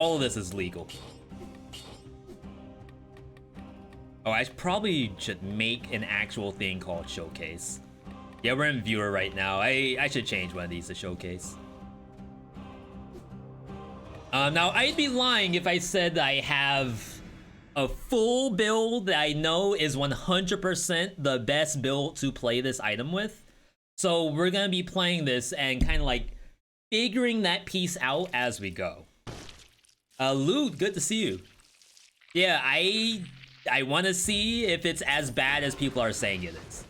All of this is legal. Oh, I probably should make an actual thing called showcase. Yeah, we're in viewer right now. I should change one of these to showcase. Now, I'd be lying if I said I have a full build that I know is 100% the best build to play this item with. So we're gonna be playing this and kind of like figuring that piece out as we go. Lude, good to see you. Yeah, I want to see if it's as bad as people are saying it is.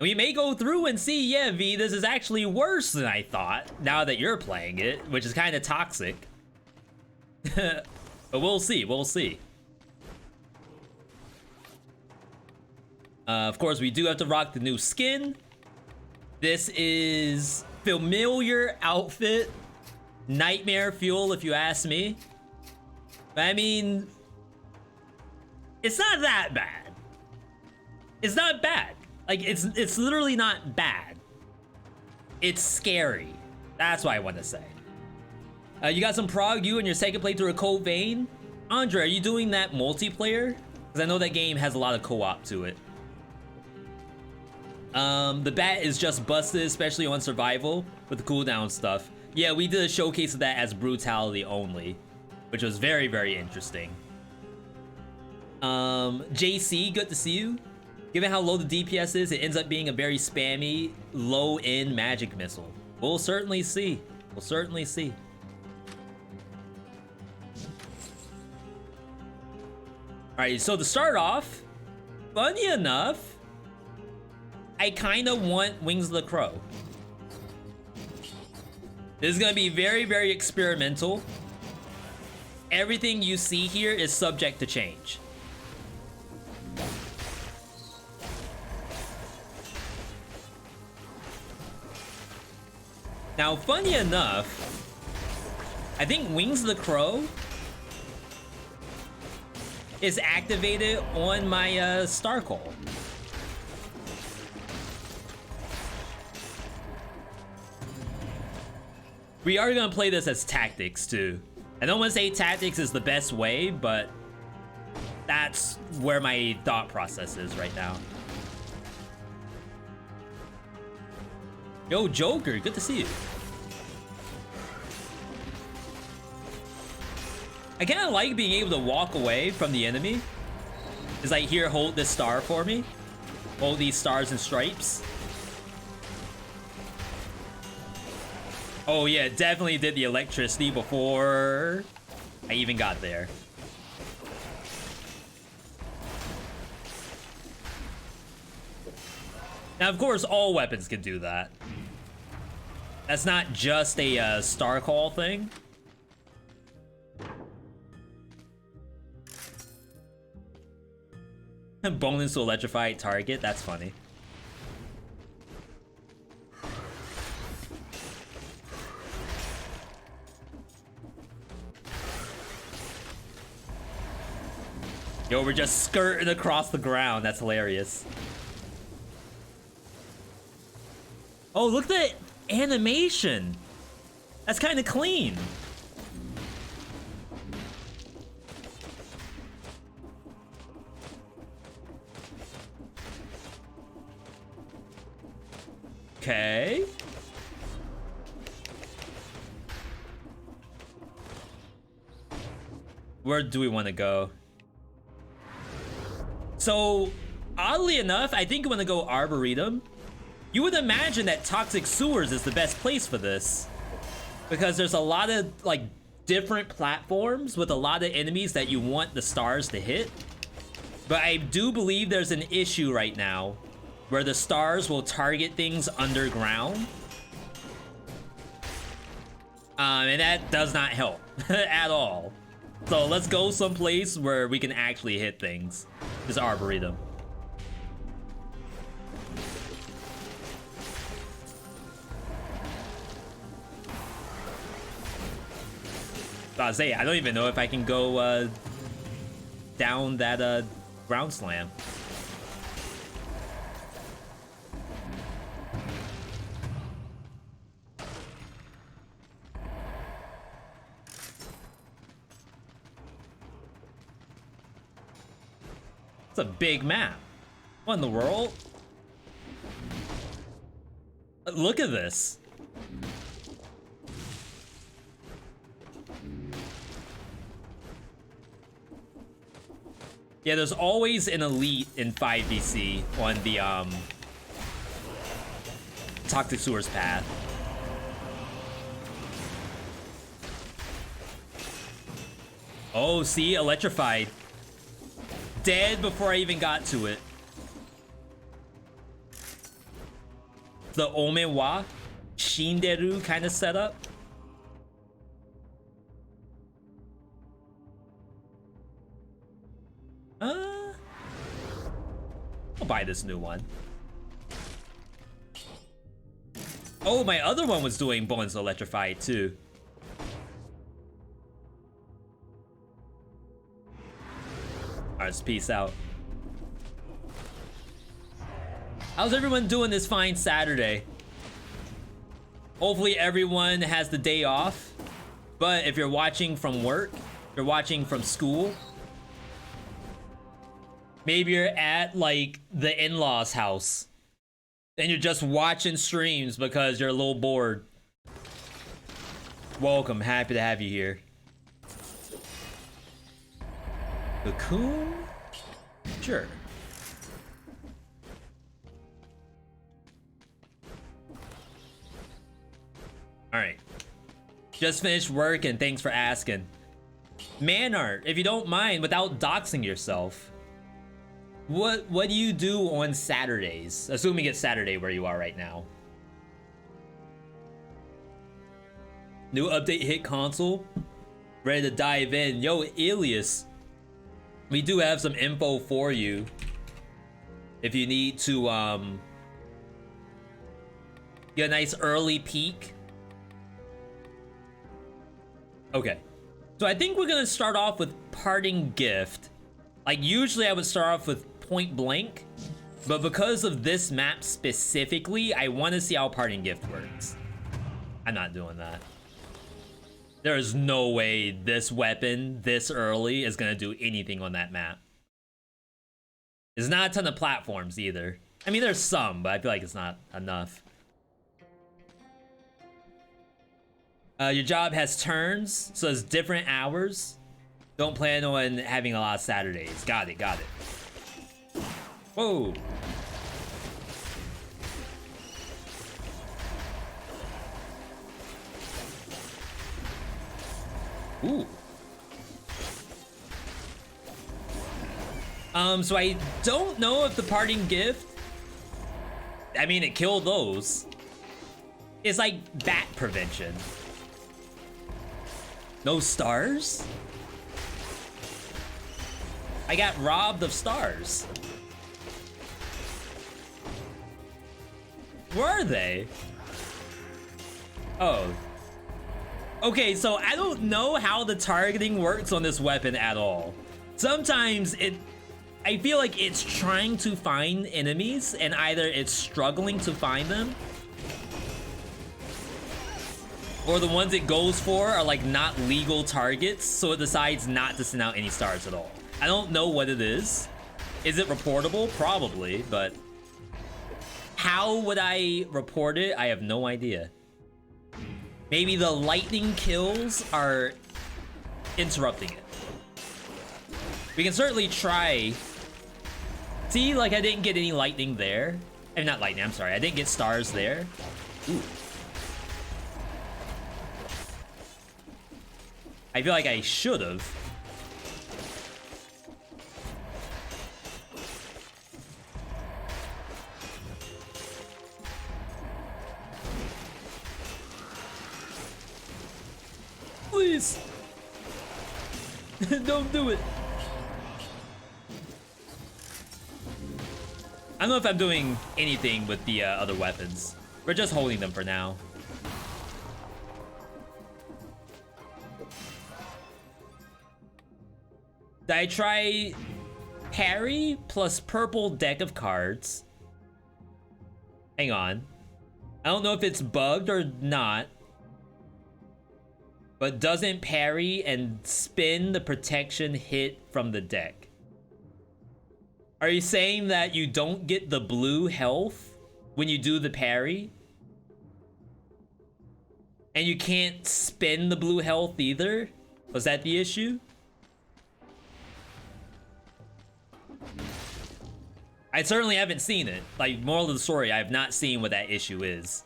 We may go through and see, yeah, V, this is actually worse than I thought, now that you're playing it, which is kind of toxic. But we'll see, we'll see. Of course, we do have to rock the new skin. This is familiar outfit. Nightmare fuel, if you ask me. But I mean, it's not that bad. It's not bad. Like, it's literally not bad. It's scary. That's what I want to say. You got some prog, you and your second playthrough of Code Vein. Andre, are you doing that multiplayer? Because I know that game has a lot of co-op to it. The bat is just busted, especially on survival, with the cooldown stuff. Yeah, we did a showcase of that as brutality only, which was very, very interesting. JC, good to see you. Given how low the DPS is, it ends up being a very spammy, low-end magic missile. We'll certainly see. We'll certainly see. Alright, so to start off, funny enough, I kind of want Wings of the Crow. This is going to be very, very experimental. Everything you see here is subject to change. Now, funny enough, I think Wings of the Crow is activated on my Star Call. We are gonna play this as tactics too. I don't want to say tactics is the best way, but that's where my thought process is right now. Yo, Joker, good to see you. I kind of like being able to walk away from the enemy. It's like, here, hold this star for me. Hold these stars and stripes. Oh yeah, definitely did the electricity before I even got there. Now, of course, all weapons can do that. That's not just a Star Call thing. Bonus to electrify target, that's funny. Yo, we're just skirting across the ground. That's hilarious. Oh, look at that animation. That's kind of clean. Okay. Where do we want to go? So, oddly enough, I think I'm gonna go Arboretum. You would imagine that Toxic Sewers is the best place for this, because there's a lot of like different platforms with a lot of enemies that you want the stars to hit. But I do believe there's an issue right now where the stars will target things underground. And that does not help at all. So let's go someplace where we can actually hit things. This Arboretum. I say, I don't even know if I can go down that ground slam. It's a big map. What in the world? Look at this. Yeah, there's always an elite in 5VC on the Toxic Sewers path. Oh, see, electrified. Dead before I even got to it. The Omenwa Shinderu kind of setup. I'll buy this new one. Oh, my other one was doing Bones Electrified too. Alright, let's peace out. How's everyone doing this fine Saturday? Hopefully everyone has the day off. But if you're watching from work, if you're watching from school, maybe you're at like the in-laws house and you're just watching streams because you're a little bored. Welcome, happy to have you here. Cocoon? Sure. Alright. Just finished work and thanks for asking. Man art, if you don't mind, without doxing yourself. What do you do on Saturdays? Assuming it's Saturday where you are right now. New update hit console. Ready to dive in. Yo, Elias. We do have some info for you. If you need to get a nice early peek. Okay. So I think we're gonna start off with parting gift. Like usually I would start off with point blank, but because of this map specifically, I want to see how parting gift works. I'm not doing that. There is no way this weapon this early is gonna do anything on that map. There's not a ton of platforms either. I mean, there's some, but I feel like it's not enough. Your job has turns, so it's different hours. Don't plan on having a lot of Saturdays. Got it, got it. Whoa. Ooh. So I don't know if the parting gift, I mean, it killed those. It's like bat prevention. No stars? I got robbed of stars. Where are they? Oh. Okay, so I don't know how the targeting works on this weapon at all. Sometimes I feel like it's trying to find enemies and either it's struggling to find them, or the ones it goes for are like not legal targets, so it decides not to send out any stars at all. I don't know what it is. Is it reportable? Probably, but how would I report it? I have no idea. Maybe the lightning kills are interrupting it. We can certainly try. See, like I didn't get any lightning there. Not lightning, I'm sorry. I didn't get stars there. Ooh. I feel like I should have. Please. Don't do it. I don't know if I'm doing anything with the other weapons. We're just holding them for now. Did I try parry plus purple deck of cards? Hang on. I don't know if it's bugged or not, but doesn't parry and spin the protection hit from the deck. Are you saying that you don't get the blue health when you do the parry? And you can't spend the blue health either? Was that the issue? I certainly haven't seen it. Like, moral of the story, I have not seen what that issue is.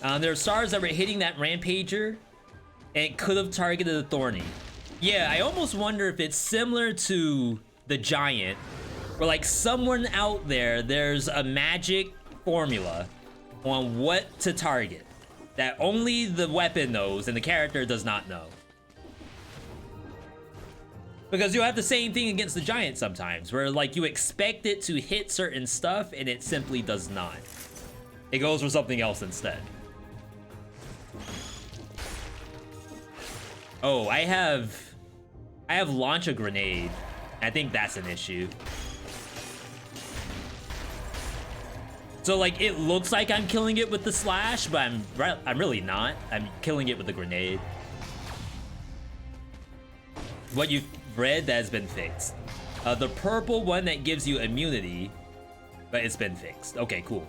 There are stars that were hitting that Rampager, and it could have targeted the Thorny. Yeah, I almost wonder if it's similar to the Giant, where like someone out there, there's a magic formula on what to target that only the weapon knows and the character does not know. Because you'll have the same thing against the Giant sometimes, where like you expect it to hit certain stuff and it simply does not. It goes for something else instead. Oh, I have launch a grenade. I think that's an issue. So like it looks like I'm killing it with the slash, but I'm really not. I'm killing it with the grenade. What you've read, that has been fixed. The purple one that gives you immunity, but it's been fixed. Okay, cool.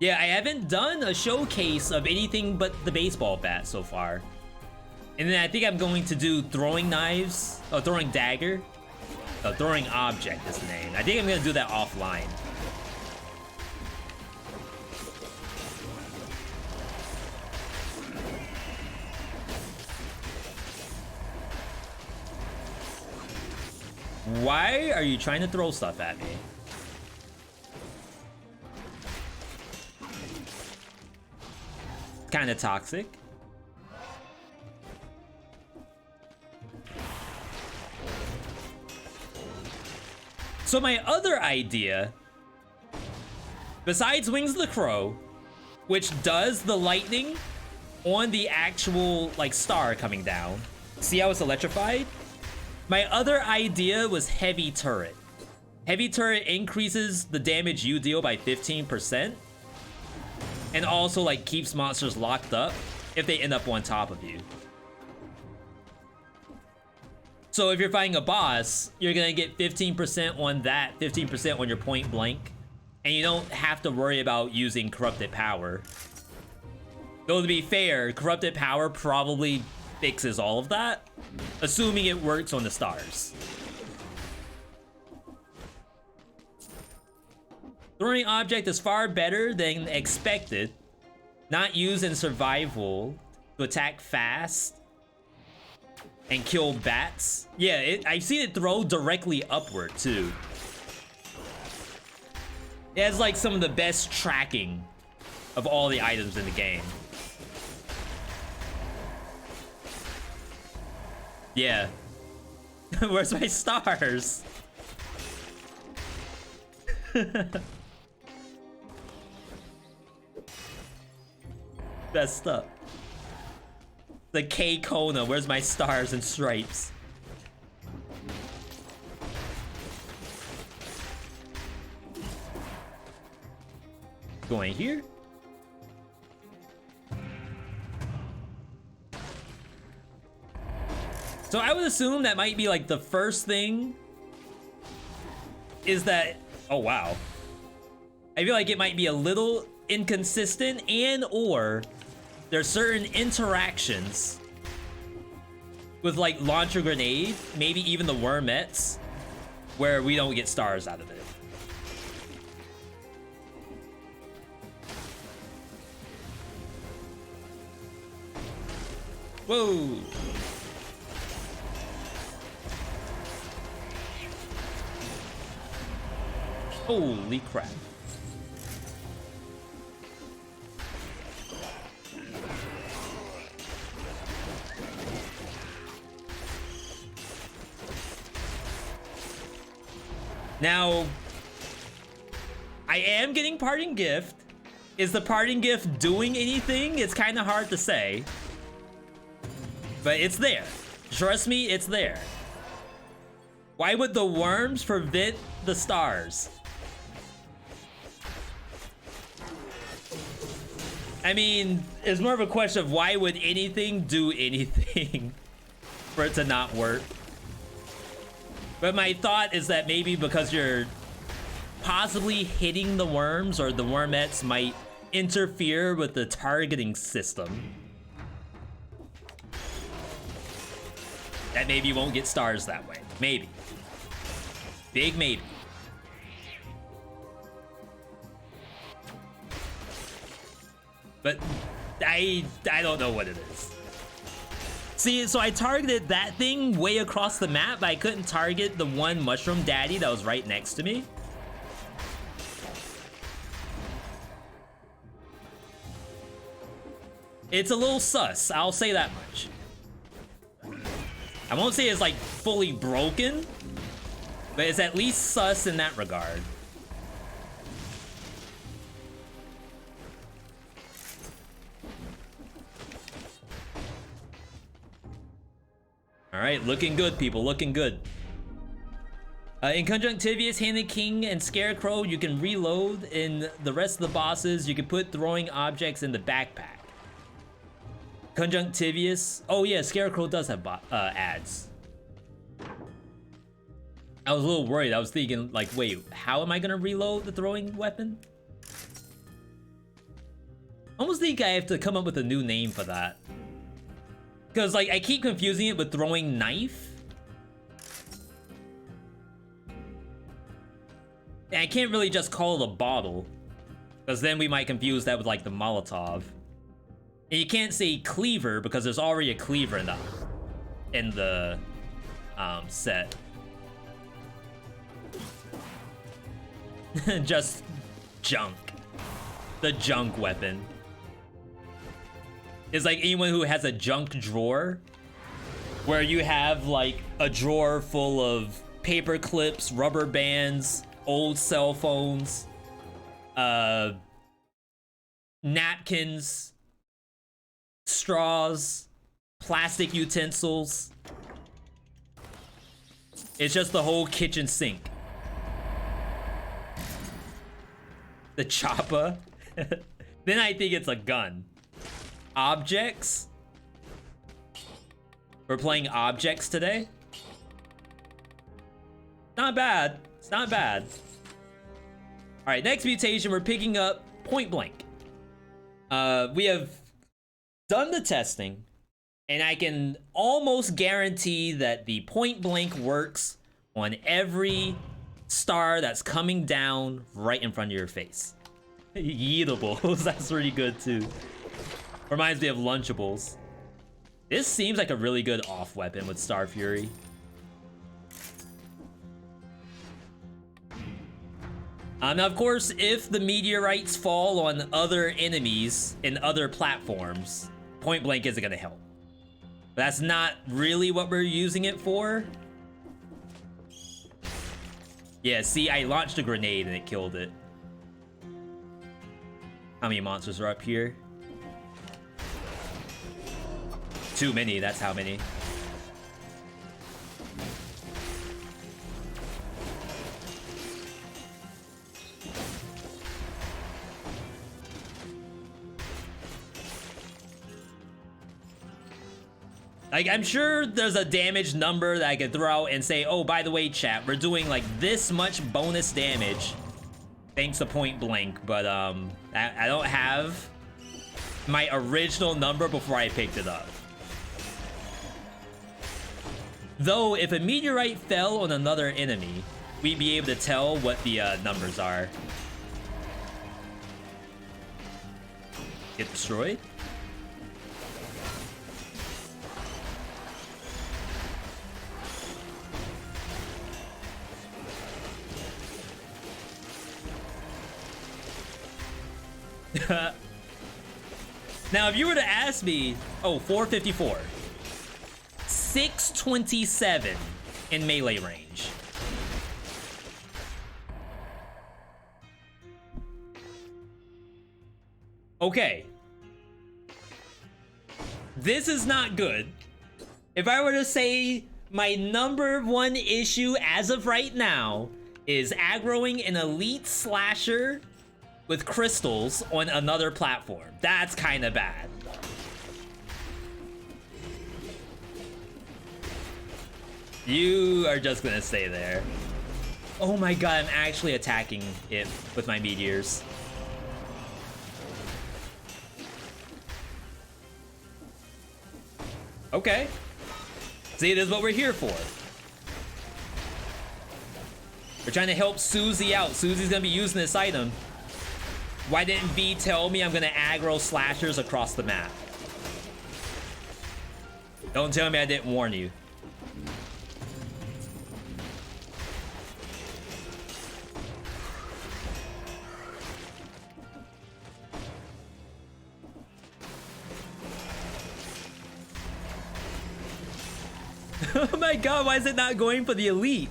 Yeah, I haven't done a showcase of anything but the baseball bat so far. And then I think I'm going to do throwing knives, throwing dagger. Throwing object is the name. I think I'm gonna do that offline. Why are you trying to throw stuff at me? Kind of toxic. So my other idea, besides Wings of the Crow, which does the lightning on the actual like star coming down, see how it's electrified? My other idea was Heavy Turret. Heavy Turret increases the damage you deal by 15%. And also like keeps monsters locked up if they end up on top of you. So if you're fighting a boss, you're gonna get 15% on that, 15% on your point blank, and you don't have to worry about using Corrupted Power. Though to be fair, Corrupted Power probably fixes all of that, assuming it works on the stars. Throwing object is far better than expected. Not used in survival to attack fast and kill bats. Yeah, I've seen it throw directly upward too. It has like some of the best tracking of all the items in the game. Yeah. Where's my stars? Messed up. The K Kona, where's my stars and stripes? Going here. So I would assume that might be like the first thing is that, oh wow. I feel like it might be a little inconsistent and or there's certain interactions with like launch a grenade, maybe even the wormettes, where we don't get stars out of it. Whoa. Holy crap. Now, I am getting parting gift. Is the parting gift doing anything? It's kind of hard to say. But it's there. Trust me, it's there. Why would the worms prevent the stars? I mean, it's more of a question of why would anything do anything for it to not work. But my thought is that maybe because you're possibly hitting the worms, or the wormettes might interfere with the targeting system, that maybe you won't get stars that way. Maybe. Big maybe. But I don't know what it is. See, so I targeted that thing way across the map, but I couldn't target the one mushroom daddy that was right next to me. It's a little sus, I'll say that much. I won't say it's like fully broken, but it's at least sus in that regard. All right, looking good, people, looking good. In Conjunctivius, Hand King, and Scarecrow, you can reload. In the rest of the bosses, you can put throwing objects in the backpack. Conjunctivius, oh yeah, Scarecrow does have ads. I was a little worried. I was thinking, like, wait, how am I gonna reload the throwing weapon? I almost think I have to come up with a new name for that. Because, like, I keep confusing it with throwing knife. And I can't really just call it a bottle, because then we might confuse that with, like, the Molotov. And you can't say cleaver, because there's already a cleaver in the set. Just junk. The junk weapon. It's like anyone who has a junk drawer, where you have like a drawer full of paper clips, rubber bands, old cell phones, napkins, straws, plastic utensils. It's just the whole kitchen sink. The chopper. Then I think it's a gun. Objects. We're playing objects today. Not bad. It's not bad. All right, next mutation, we're picking up Point Blank. We have done the testing, and I can almost guarantee that the Point Blank works on every star that's coming down right in front of your face. Yeetables, that's pretty good too. Reminds me of Lunchables. This seems like a really good off weapon with Star Fury. Now, of course, if the meteorites fall on other enemies in other platforms, Point Blank isn't gonna help. But that's not really what we're using it for. Yeah, see, I launched a grenade and it killed it. How many monsters are up here? Too many, that's how many. Like, I'm sure there's a damage number that I could throw out and say, oh, by the way, chat, we're doing like this much bonus damage thanks to Point Blank, but I don't have my original number before I picked it up. Though, if a meteorite fell on another enemy, we'd be able to tell what the numbers are. Get destroyed? Now, if you were to ask me, oh, 454. 627 in melee range. Okay. This is not good. If I were to say my #1 issue as of right now is aggroing an elite slasher with crystals on another platform. That's kind of bad. You are just gonna stay there. Oh my god, I'm actually attacking it with my meteors. Okay. See, this is what we're here for. We're trying to help Susie out. Susie's gonna be using this item. Why didn't V tell me I'm gonna aggro slashers across the map? Don't tell me I didn't warn you. Oh my god, why is it not going for the elite?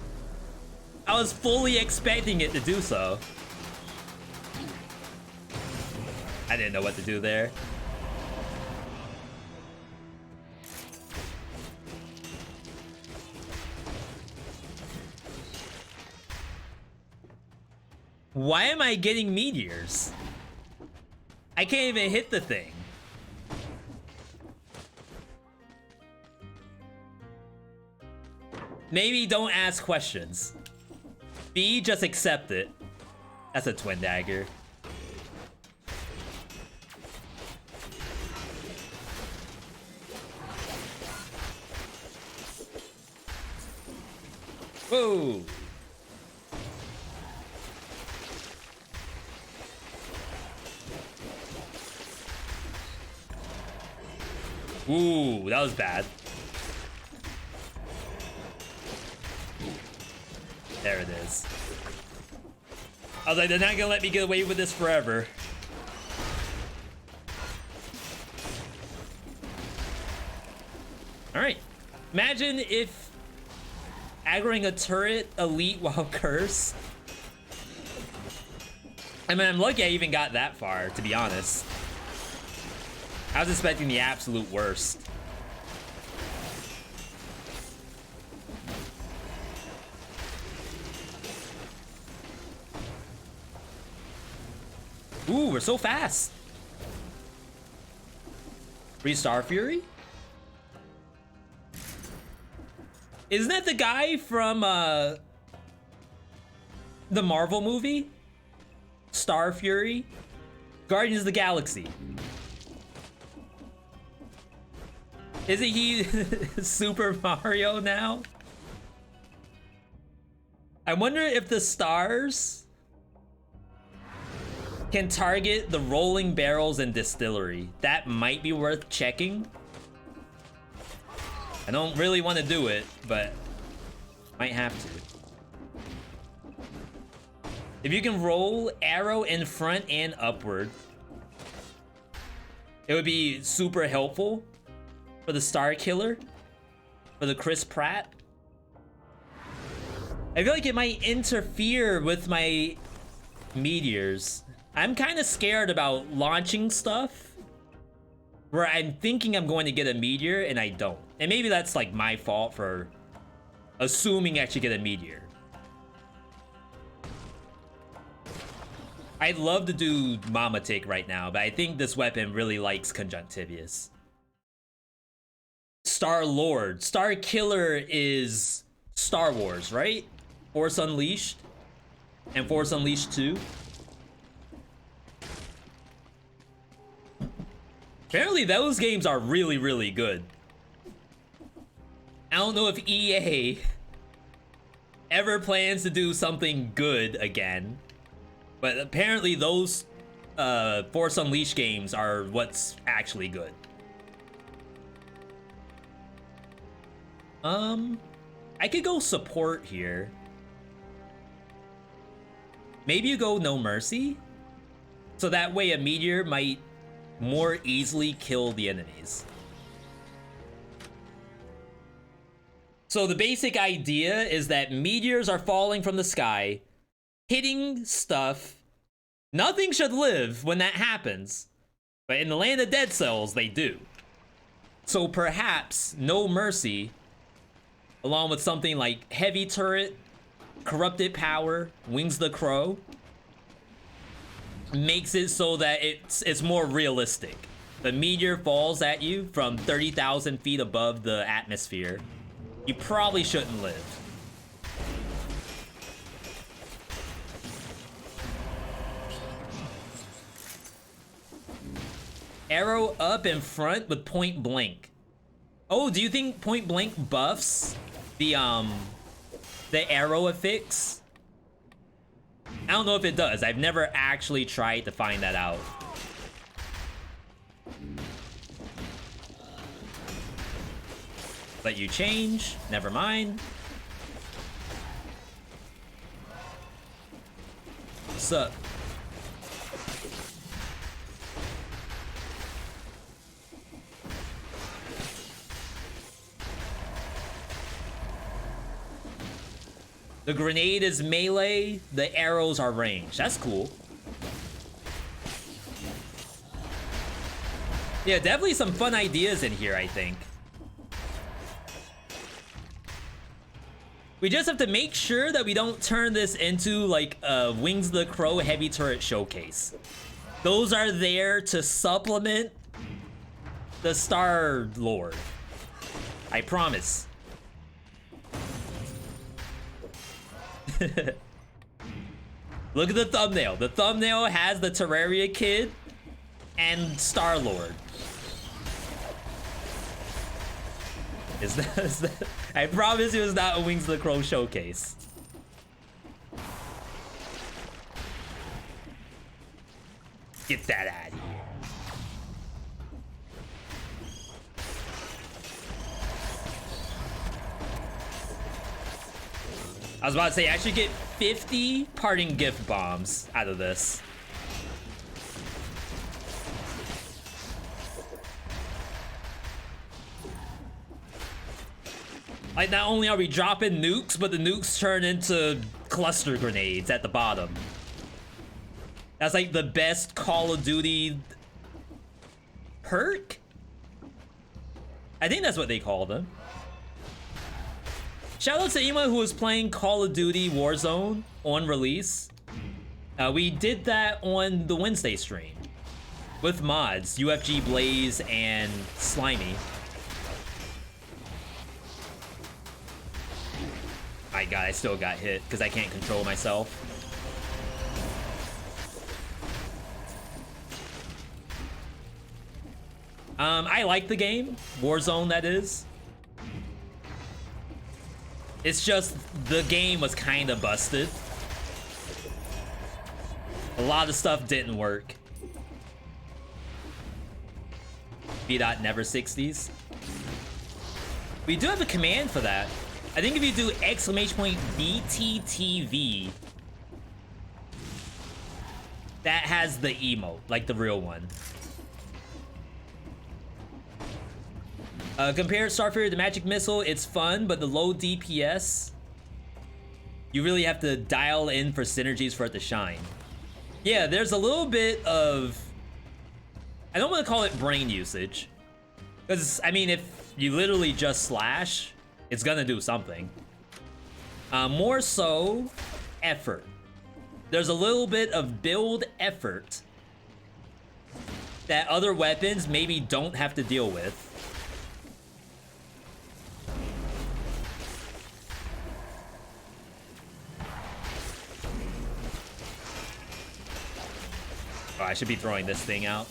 I was fully expecting it to do so. I didn't know what to do there. Why am I getting meteors? I can't even hit the thing. Maybe don't ask questions. B, just accept it. That's a twin dagger. Whoa. Ooh, that was bad. There it is. I was like, they're not gonna let me get away with this forever. Alright. Imagine if aggroing a turret elite while cursed. I mean, I'm lucky I even got that far, to be honest. I was expecting the absolute worst. Ooh, we're so fast. Free Star Fury? Isn't that the guy from the Marvel movie? Star Fury? Guardians of the Galaxy. Isn't he Super Mario now? I wonder if the stars can target the rolling barrels and distillery. That might be worth checking. I don't really want to do it, but might have to. If you can roll arrow in front and upward, it would be super helpful for the Star Killer, for the Chris Pratt. I feel like it might interfere with my meteors. I'm kind of scared about launching stuff where I'm thinking I'm going to get a meteor and I don't. And maybe that's like my fault for assuming I should get a meteor. I'd love to do Mama Take right now, but I think this weapon really likes Conjunctivius. Star Lord. Star Killer is Star Wars, right? Force Unleashed and Force Unleashed 2. Apparently those games are really, really good. I don't know if EA ever plans to do something good again, but apparently those Force Unleashed games are what's actually good. I could go support here. Maybe you go No Mercy, so that way a meteor might more easily kill the enemies. So the basic idea is that meteors are falling from the sky, hitting stuff. Nothing should live when that happens, but in the land of Dead Cells, they do. So perhaps No Mercy, along with something like Heavy Turret, Corrupted Power, Wings the Crow, makes it so that it's more realistic. The meteor falls at you from 30,000 feet above the atmosphere. You probably shouldn't live. Arrow up in front with point blank. Oh, do you think point blank buffs the arrow affix? I don't know if it does. I've never actually tried to find that out. Let you change. Never mind. What's up? The grenade is melee, the arrows are ranged. That's cool. Yeah, definitely some fun ideas in here, I think. We just have to make sure that we don't turn this into like a Wings of the Crow heavy turret showcase. Those are there to supplement the Star Lord. I promise. Look at the thumbnail. The thumbnail has the Terraria Kid and Star Lord. Is that? I promise it was not a Wings of the Crow showcase. Get that out of here. I was about to say, I should get 50 parting gift bombs out of this. Like, not only are we dropping nukes, but the nukes turn into cluster grenades at the bottom. That's like the best Call of Duty perk? I think that's what they call them. Shout out to anyone who was playing Call of Duty Warzone on release. We did that on the Wednesday stream with mods, UFG Blaze and SlimyYy. My God, I still got hit because I can't control myself. I like the game, Warzone that is. It's just the game was kind of busted. A lot of stuff didn't work. VeeDot never 60s. We do have a command for that. I think if you do !BTTV, that has the emote, like the real one. Compare Starfire to Magic Missile, it's fun, but the low DPS, you really have to dial in for synergies for it to shine. Yeah, there's a little bit of, I don't want to call it brain usage, because, I mean, if you literally just slash, it's gonna do something. More so, effort. There's a little bit of build effort that other weapons maybe don't have to deal with. Oh, I should be throwing this thing out.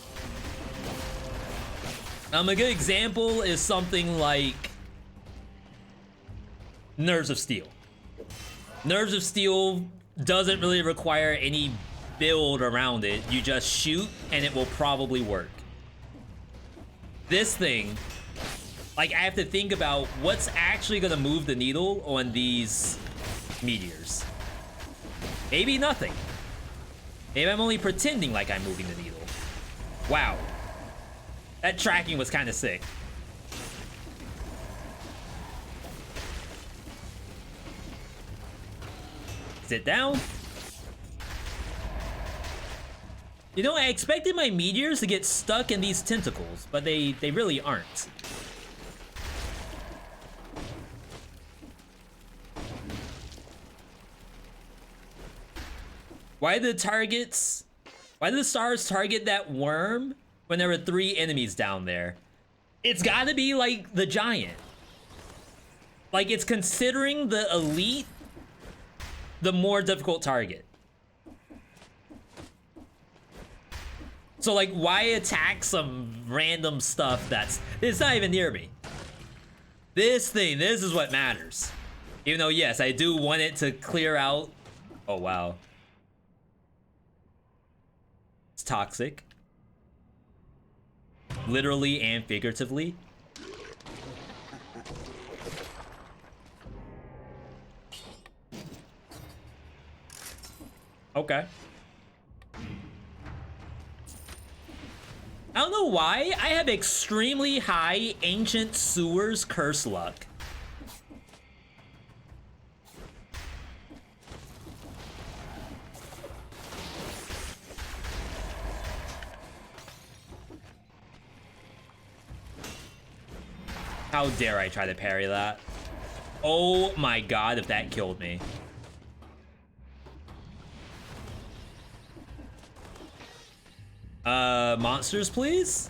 A good example is something like Nerves of Steel. Nerves of Steel doesn't really require any build around it. You just shoot and it will probably work. This thing, like, I have to think about what's actually gonna move the needle on these meteors. Maybe nothing. Maybe I'm only pretending like I'm moving the needle. Wow. That tracking was kind of sick. Sit down. You know, I expected my meteors to get stuck in these tentacles, but they really aren't. Why the targets Why did the stars target that worm when there were 3 enemies down there? It's gotta be like the giant. Like, it's considering the elite the more difficult target. So, like, why attack some random stuff it's not even near me? This is what matters. Even though, yes, I do want it to clear out. Oh, wow. It's toxic. Literally and figuratively. Okay. I don't know why, I have extremely high Ancient Sewers curse luck. How dare I try to parry that? Oh my god, if that killed me. Monsters, please?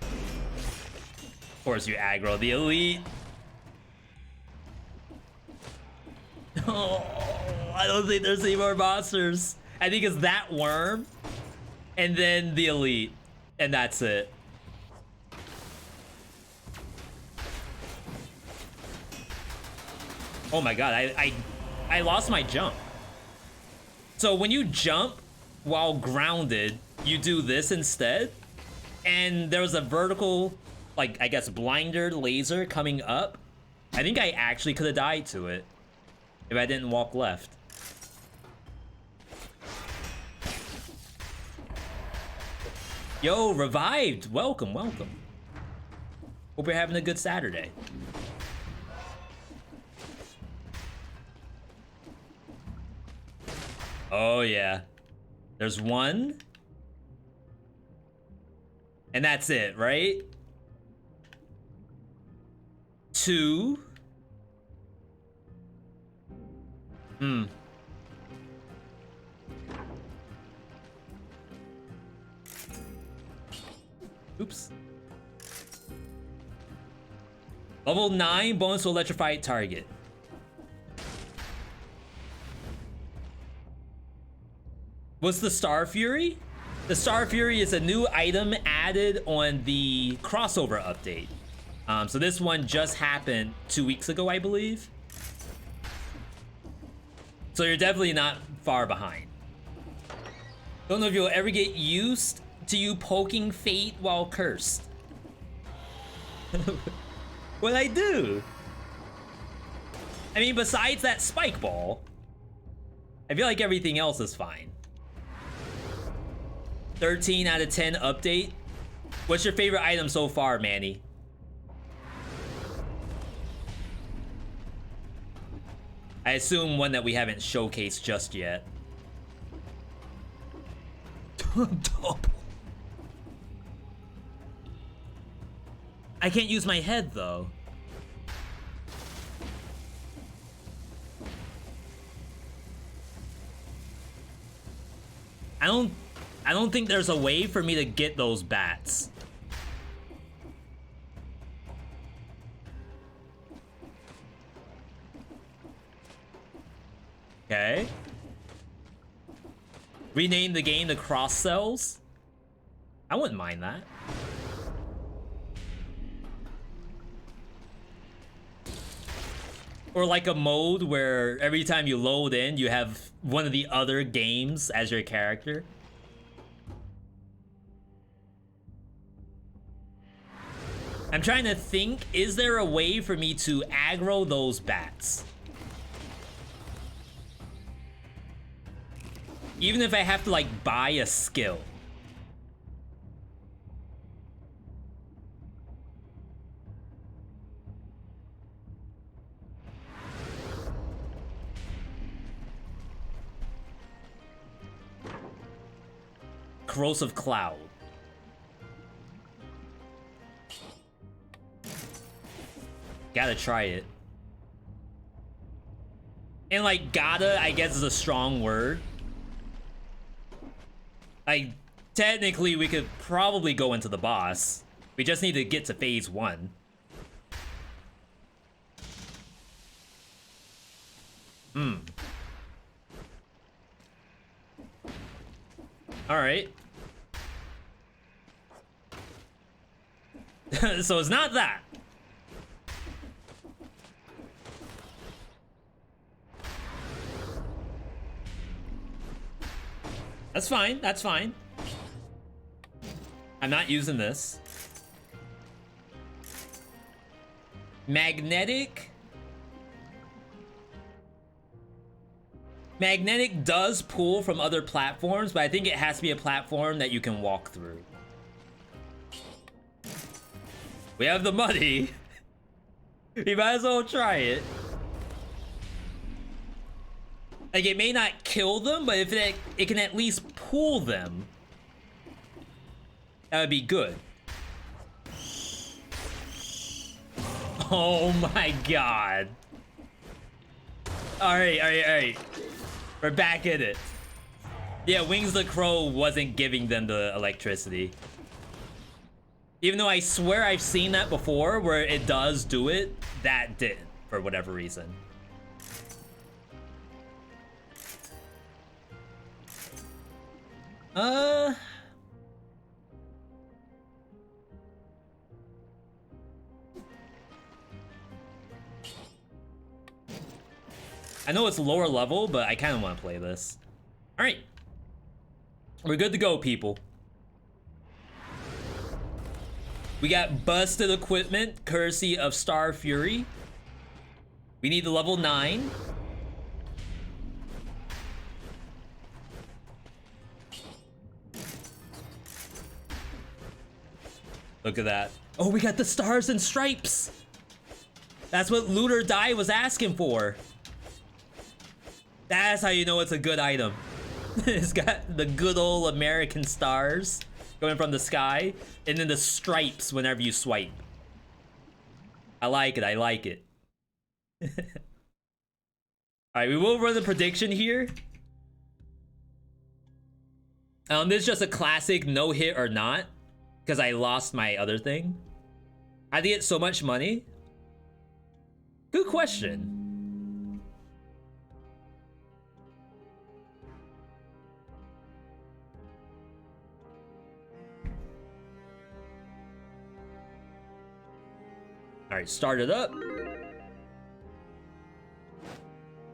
Of course you aggro the elite. Oh, I don't think there's any more monsters. I think it's that worm, and then the elite, and that's it. Oh my god, I lost my jump. So when you jump while grounded, you do this instead. And there was a vertical, like, I guess, blinder laser coming up. I think I actually could have died to it if I didn't walk left. Yo, revived. Welcome, welcome. Hope you're having a good Saturday. Oh, yeah. There's one. And that's it, right? 2. Oops. Level 9, bonus to electrified target. What's the Star Fury? The Star Fury is a new item added on the crossover update. So this one just happened 2 weeks ago, I believe. So you're definitely not far behind. Don't know if you'll ever get used to you poking fate while cursed. What'd I do? I mean, besides that spike ball, I feel like everything else is fine. 13 out of 10 update. What's your favorite item so far, Manny? I assume one that we haven't showcased just yet. Double. I can't use my head though. I don't think there's a way for me to get those bats. Okay. Rename the game to Cross Cells? I wouldn't mind that. Or like a mode where every time you load in, you have one of the other games as your character. I'm trying to think, is there a way for me to aggro those bats? Even if I have to, like, buy a skill. Corrosive Cloud. Gotta try it. And, like, gotta, I guess, is a strong word. Like, technically, we could probably go into the boss. We just need to get to phase 1. Alright. So it's not that. That's fine, that's fine. I'm not using this. Magnetic does pull from other platforms, but I think it has to be a platform that you can walk through. We have the money. We might as well try it. Like, it may not kill them, but if it can at least pull them, that would be good. Oh my god. Alright. We're back in it. Yeah, Wings the Crow wasn't giving them the electricity. Even though I swear I've seen that before, where it does do it, that didn't, for whatever reason. I know it's lower level, but I kind of want to play this. All right. We're good to go, people. We got busted equipment, courtesy of Star Fury. We need the level 9. Look at that. Oh, we got the stars and stripes. That's what Loot or Die was asking for. That's how you know it's a good item. It's got the good old American stars going from the sky, and then the stripes whenever you swipe. I like it, I like it. Alright, we will run the prediction here. This is just a classic no hit or not, because I lost my other thing. How do you get so much money? Good question. All right, start it up.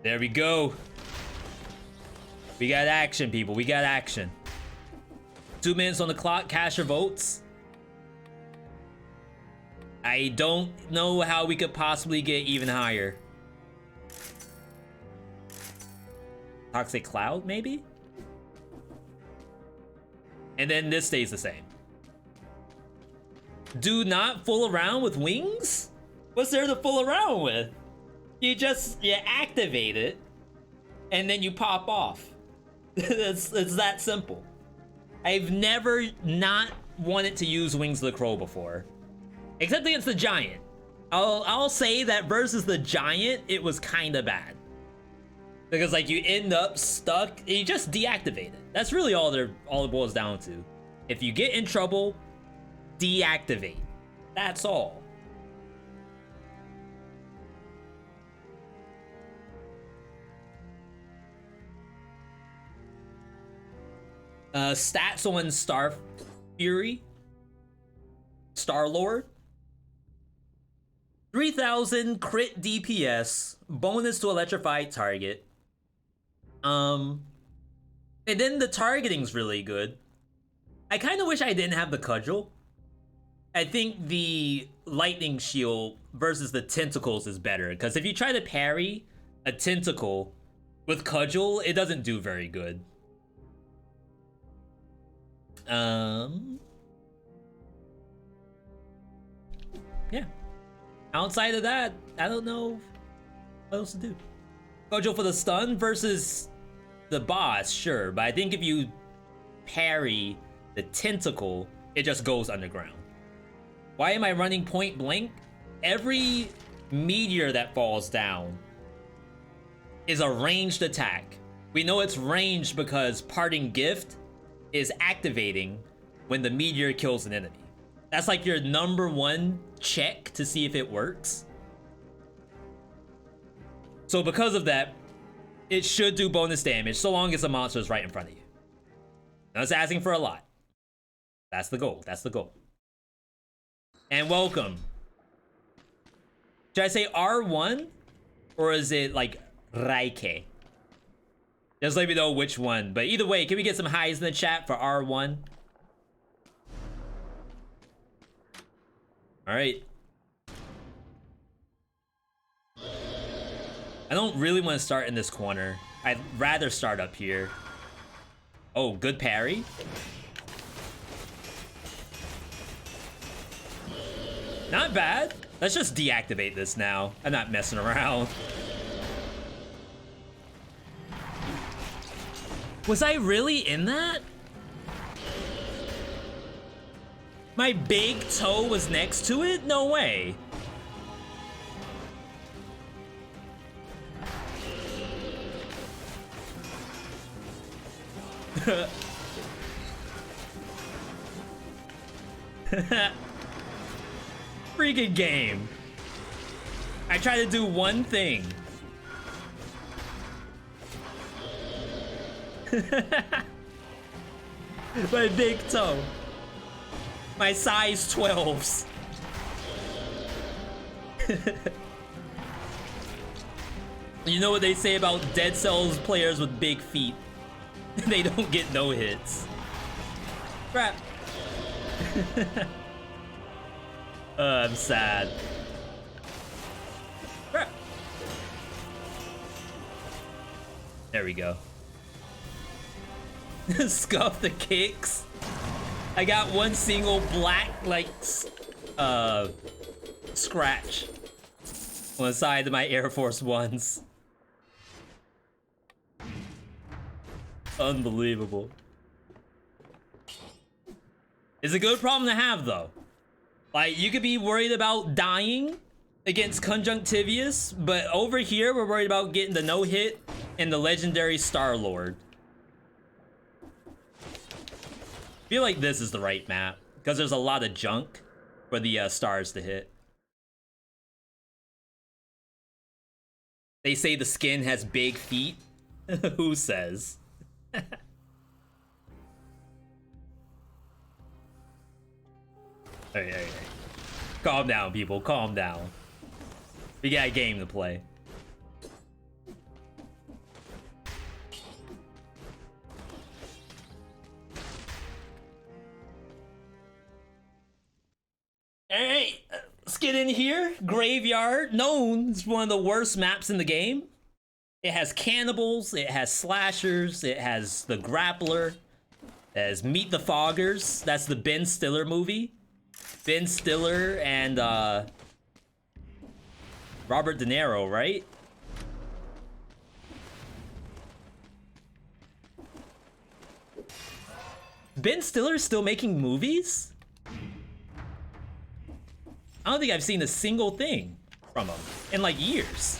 There we go. We got action, people. We got action. 2 minutes on the clock. Cast your votes. I don't know how we could possibly get even higher. Toxic Cloud, maybe? And then this stays the same. Do not fool around with wings? What's there to fool around with? You activate it, and then you pop off. It's that simple. I've never not wanted to use Wings of the Crow before. Except against the Giant. I'll say that versus the Giant, it was kinda bad. Because like you end up stuck, and you just deactivate it. That's really all it boils down to. If you get in trouble, deactivate. That's all. Stats on Star Fury. Star-Lord. 3000 crit DPS. Bonus to electrify target. And then the targeting's really good. I kind of wish I didn't have the cudgel. I think the lightning shield versus the tentacles is better, because if you try to parry a tentacle with cudgel, it doesn't do very good. Yeah. Outside of that, I don't know what else to do. Cudgel for the stun versus the boss, sure, but I think if you parry the tentacle, it just goes underground. Why am I running point blank? Every meteor that falls down is a ranged attack. We know it's ranged because Parting Gift is activating when the meteor kills an enemy. That's like your #1 check to see if it works. So because of that, it should do bonus damage so long as the monster is right in front of you. Now it's asking for a lot. That's the goal. That's the goal. And welcome. Should I say R1? Or is it like Raike? Just let me know which one. But either way, can we get some highs in the chat for R1? Alright. I don't really want to start in this corner. I'd rather start up here. Oh, good parry. Not bad. Let's just deactivate this now. I'm not messing around. Was I really in that? My big toe was next to it? No way. Freaking game. I try to do one thing. My big toe. My size 12s. You know what they say about Dead Cells players with big feet? They don't get no hits. Crap. I'm sad. Crap. There we go. Scuff the kicks. I got one single black, like, scratch on the side of my Air Force Ones. Unbelievable. It's a good problem to have, though. Like, you could be worried about dying against Conjunctivius, but over here, we're worried about getting the no-hit and the legendary Star-Lord. I feel like this is the right map, because there's a lot of junk for the stars to hit. They say the skin has big feet. Who says? Hey. Calm down, people. Calm down. We got a game to play. Alright, let's get in here. Graveyard, known as one of the worst maps in the game. It has cannibals, it has slashers, it has the grappler, it has Meet the Foggers. That's the Ben Stiller movie. Ben Stiller and Robert De Niro, right? Ben Stiller's still making movies? I don't think I've seen a single thing from him in like years.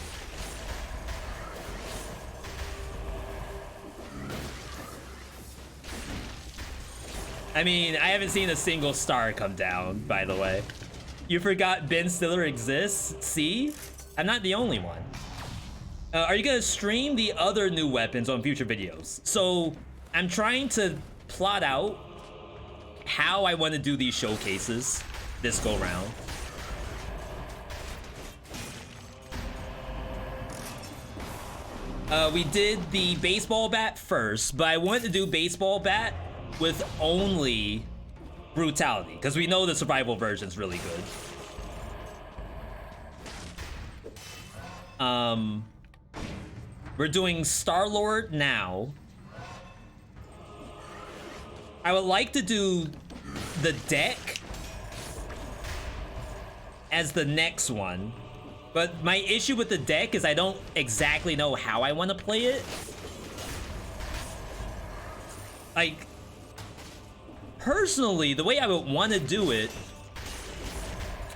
I mean, I haven't seen a single star come down, by the way. You forgot Ben Stiller exists? See? I'm not the only one. Are you gonna stream the other new weapons on future videos? So, I'm trying to plot out how I want to do these showcases this go round. We did the baseball bat first, but I wanted to do baseball bat with only brutality, because we know the survival version is really good. We're doing Star-Lord now. I would like to do the deck as the next one, but my issue with the deck is I don't exactly know how I want to play it. Like, personally, the way I would want to do it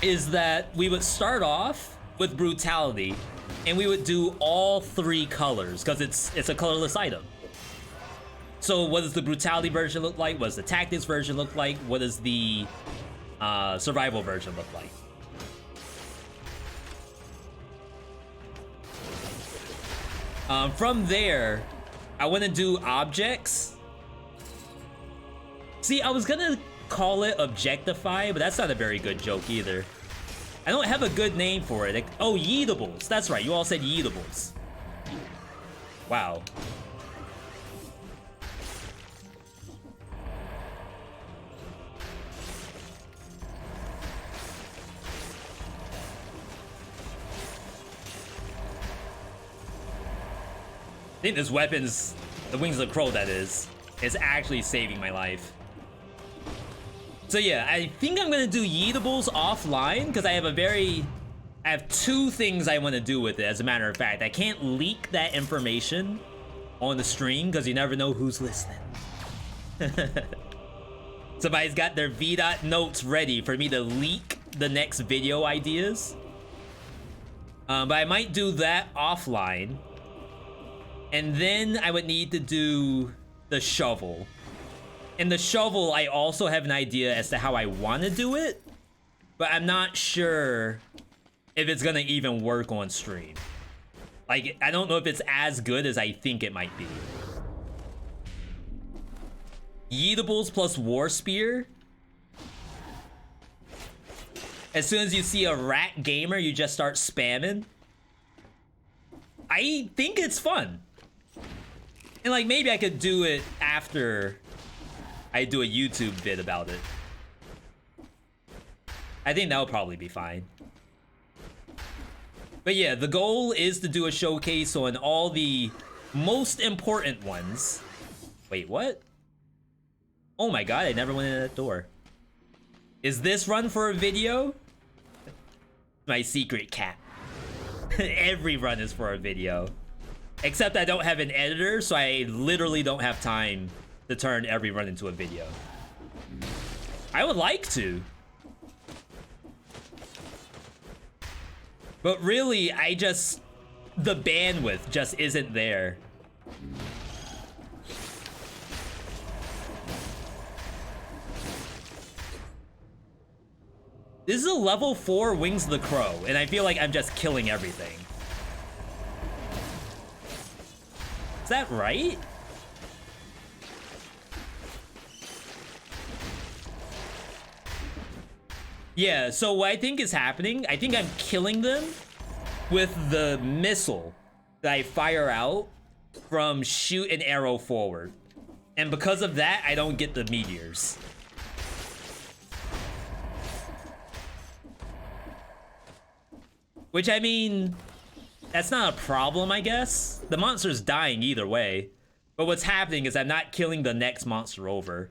is that we would start off with brutality and we would do all 3 colors, because it's a colorless item. So what does the brutality version look like? What does the tactics version look like? What does the survival version look like? From there, I want to do objects. See, I was gonna call it objectify, but that's not a very good joke either. I don't have a good name for it. Like, oh, yeetables. That's right. You all said yeetables. Wow. I think this weapon's, the Wings of the Crow that is actually saving my life. So yeah, I think I'm gonna do yeetables offline because I have two things I want to do with it. As a matter of fact, I can't leak that information on the stream because you never know who's listening. Somebody's got their VeeDot notes ready for me to leak the next video ideas. But I might do that offline. And then I would need to do the shovel. And the shovel, I also have an idea as to how I want to do it, but I'm not sure if it's gonna even work on stream. Like, I don't know if it's as good as I think it might be. Yeetables plus War Spear. As soon as you see a rat gamer, you just start spamming. I think it's fun. And like, maybe I could do it after I do a YouTube vid about it. I think that would probably be fine. But yeah, the goal is to do a showcase on all the most important ones. Wait, what? Oh my god, I never went in that door. Is this run for a video? My secret cat. Every run is for a video. Except I don't have an editor, so I literally don't have time to turn every run into a video. I would like to. But really, the bandwidth just isn't there. This is a level 4 Wings of the Crow, and I feel like I'm just killing everything. Is that right? Yeah, so what I think is happening, I think I'm killing them with the missile that I fire out from shoot an arrow forward. And because of that, I don't get the meteors. Which, I mean, that's not a problem, I guess. The monster's dying either way. But what's happening is I'm not killing the next monster over.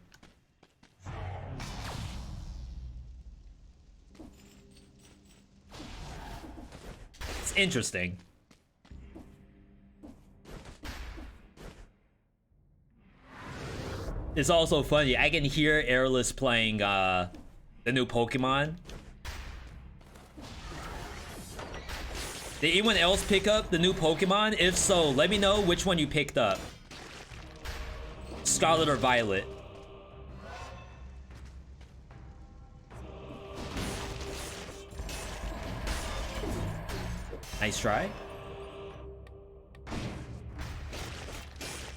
It's interesting. It's also funny. I can hear Airless playing the new Pokemon. Did anyone else pick up the new Pokemon? If so, let me know which one you picked up. Scarlet or Violet. Nice try.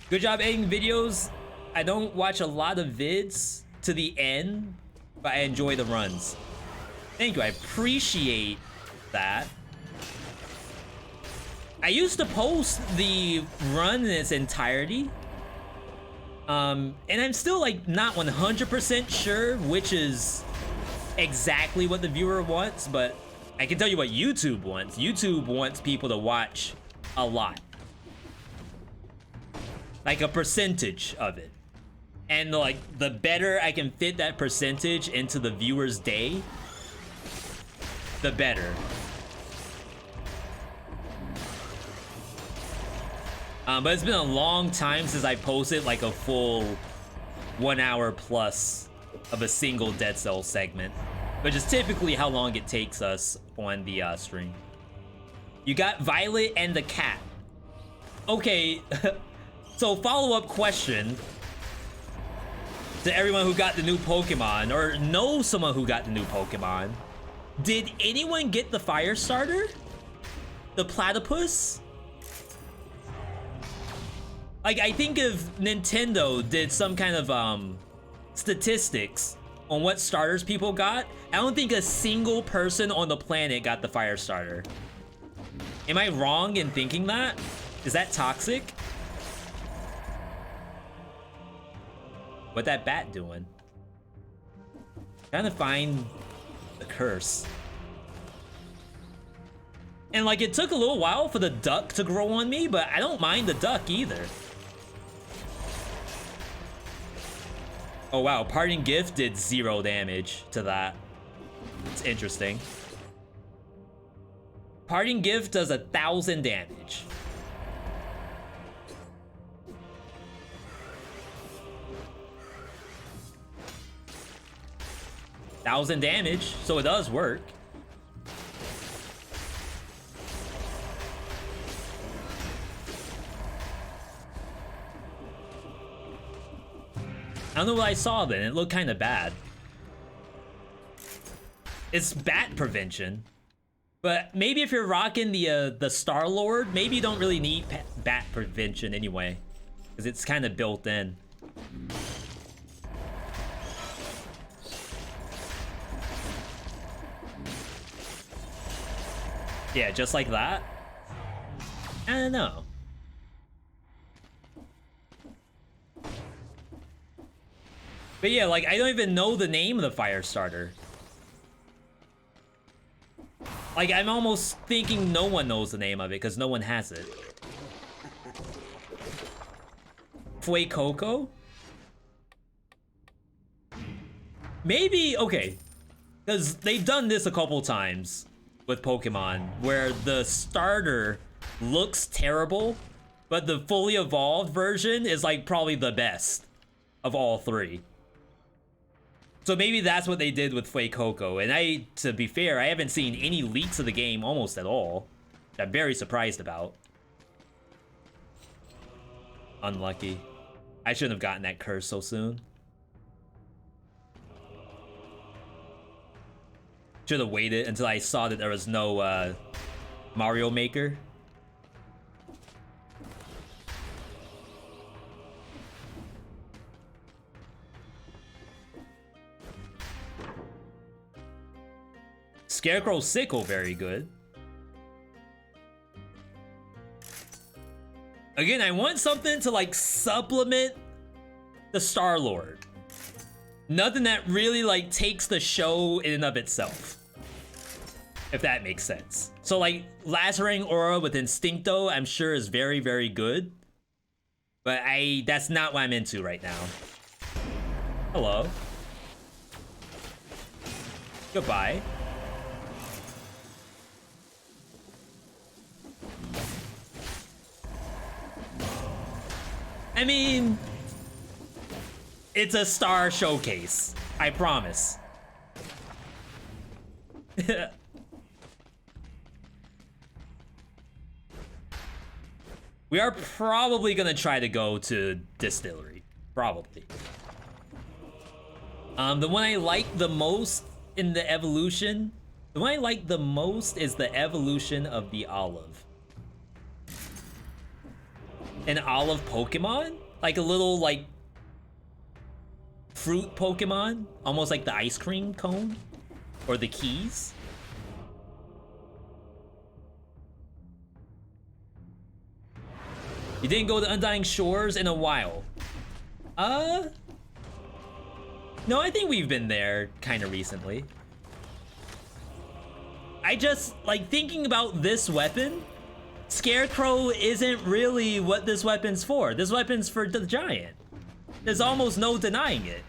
Good job editing videos. I don't watch a lot of vids to the end, but I enjoy the runs. Thank you, I appreciate that. I used to post the run in its entirety. And I'm still like not 100% sure which is exactly what the viewer wants, but I can tell you what YouTube wants. YouTube wants people to watch a lot. Like a percentage of it. And like the better I can fit that percentage into the viewer's day, the better. But it's been a long time since I posted like a full 1 hour plus of a single Dead Cell segment, which is typically how long it takes us on the stream. You got Violet and the cat. Okay, so follow-up question. to everyone who got the new Pokemon or know someone who got the new Pokemon. Did anyone get the fire starter? The platypus? Like, I think if Nintendo did some kind of statistics on what starters people got, I don't think a single person on the planet got the fire starter. Am I wrong in thinking that? Is that toxic? What that bat doing? Trying to find the curse. And like, it took a little while for the duck to grow on me, but I don't mind the duck either. Oh wow, Parting Gift did 0 damage to that. It's interesting. Parting Gift does 1,000 damage. $1,000 damage, so it does work. I don't know what I saw then. It looked kind of bad. It's bat prevention, but maybe if you're rocking the Star Lord, maybe you don't really need bat prevention anyway, because it's kind of built in. Yeah, just like that. I don't know. But yeah, like, I don't even know the name of the fire starter. Like, I'm almost thinking no one knows the name of it because no one has it. Fuecoco? Maybe, okay. Because they've done this a couple times with Pokemon, where the starter looks terrible, but the fully evolved version is like probably the best of all three. So maybe that's what they did with Fuecoco. And to be fair, I haven't seen any leaks of the game almost at all. Which I'm very surprised about. Unlucky. I shouldn't have gotten that curse so soon. Should have waited until I saw that there was no Mario Maker. Scarecrow Sickle, very good. Again, I want something to like supplement the Star-Lord. Nothing that really like takes the show in and of itself, if that makes sense. So like Lacerating Aura with Instincto, I'm sure is very, very good, but that's not what I'm into right now. Hello. Goodbye. I mean, it's a star showcase, I promise. We are probably gonna try to go to Distillery, probably. The one I like the most in the evolution, the one I like the most is the evolution of the olive. An olive Pokemon? Like a little, like, fruit Pokemon? Almost like the ice cream cone? Or the keys? You didn't go to Undying Shores in a while. No, I think we've been there kind of recently. I just, like, thinking about this weapon, Scarecrow isn't really what this weapon's for. This weapon's for the giant. There's almost no denying it.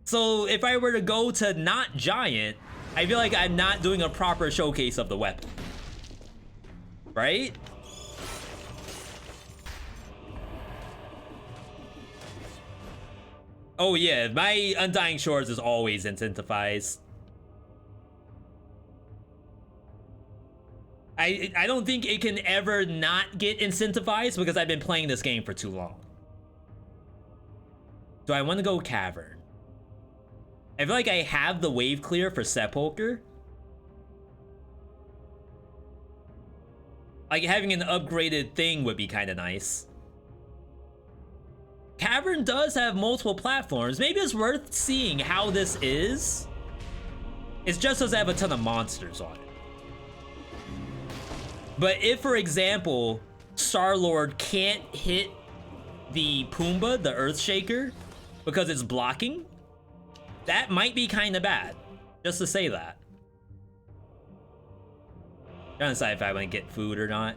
So if I were to go to not giant, I feel like I'm not doing a proper showcase of the weapon. Right? Oh yeah, my Undying Shores is always incentivized. I don't think it can ever not get incentivized because I've been playing this game for too long. Do I want to go Cavern? I feel like I have the wave clear for Sepulcher. Like having an upgraded thing would be kind of nice. Cavern does have multiple platforms. Maybe it's worth seeing how this is. It's just doesn't have a ton of monsters on it. But if, for example, Star-Lord can't hit the Pumbaa, the Earthshaker, because it's blocking, that might be kind of bad. Just to say that. Trying to decide if I want to get food or not.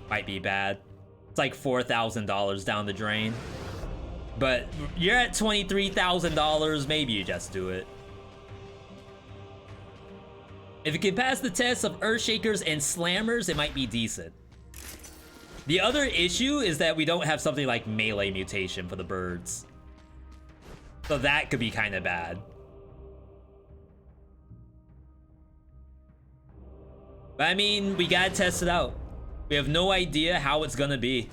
Might be bad. It's like $4,000 down the drain. But you're at $23,000, maybe you just do it. If it can pass the test of Earthshakers and Slammers, it might be decent. The other issue is that we don't have something like melee mutation for the birds. So that could be kind of bad. But I mean, we gotta test it out. We have no idea how it's gonna be.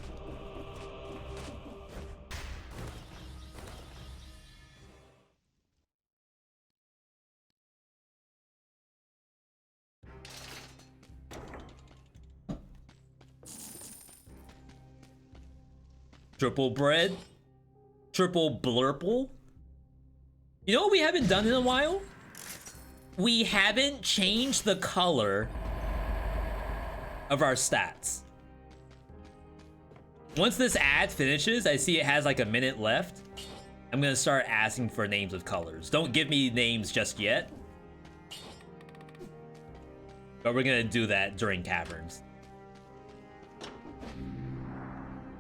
Triple bread. Triple blurple. You know what we haven't done in a while? We haven't changed the color of our stats. Once this ad finishes, I see it has like a minute left. I'm gonna start asking for names of colors. Don't give me names just yet. But we're gonna do that during Caverns.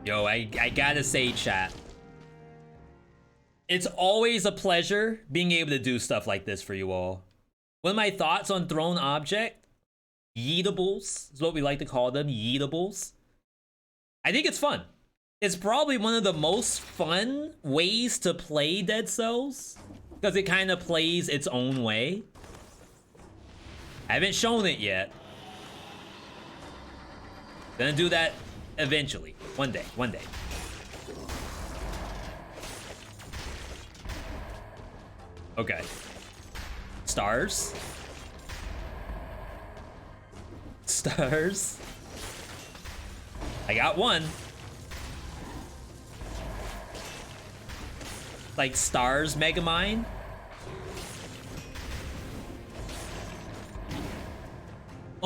Yo, I gotta say, chat. It's always a pleasure being able to do stuff like this for you all. One of my thoughts on Thrown Object, yeetables is what we like to call them, yeetables. I think it's fun. It's probably one of the most fun ways to play Dead Cells because it kind of plays its own way. I haven't shown it yet. Gonna do that eventually. One day, one day. Okay. Stars. Stars. I got one. Like stars, Megamind.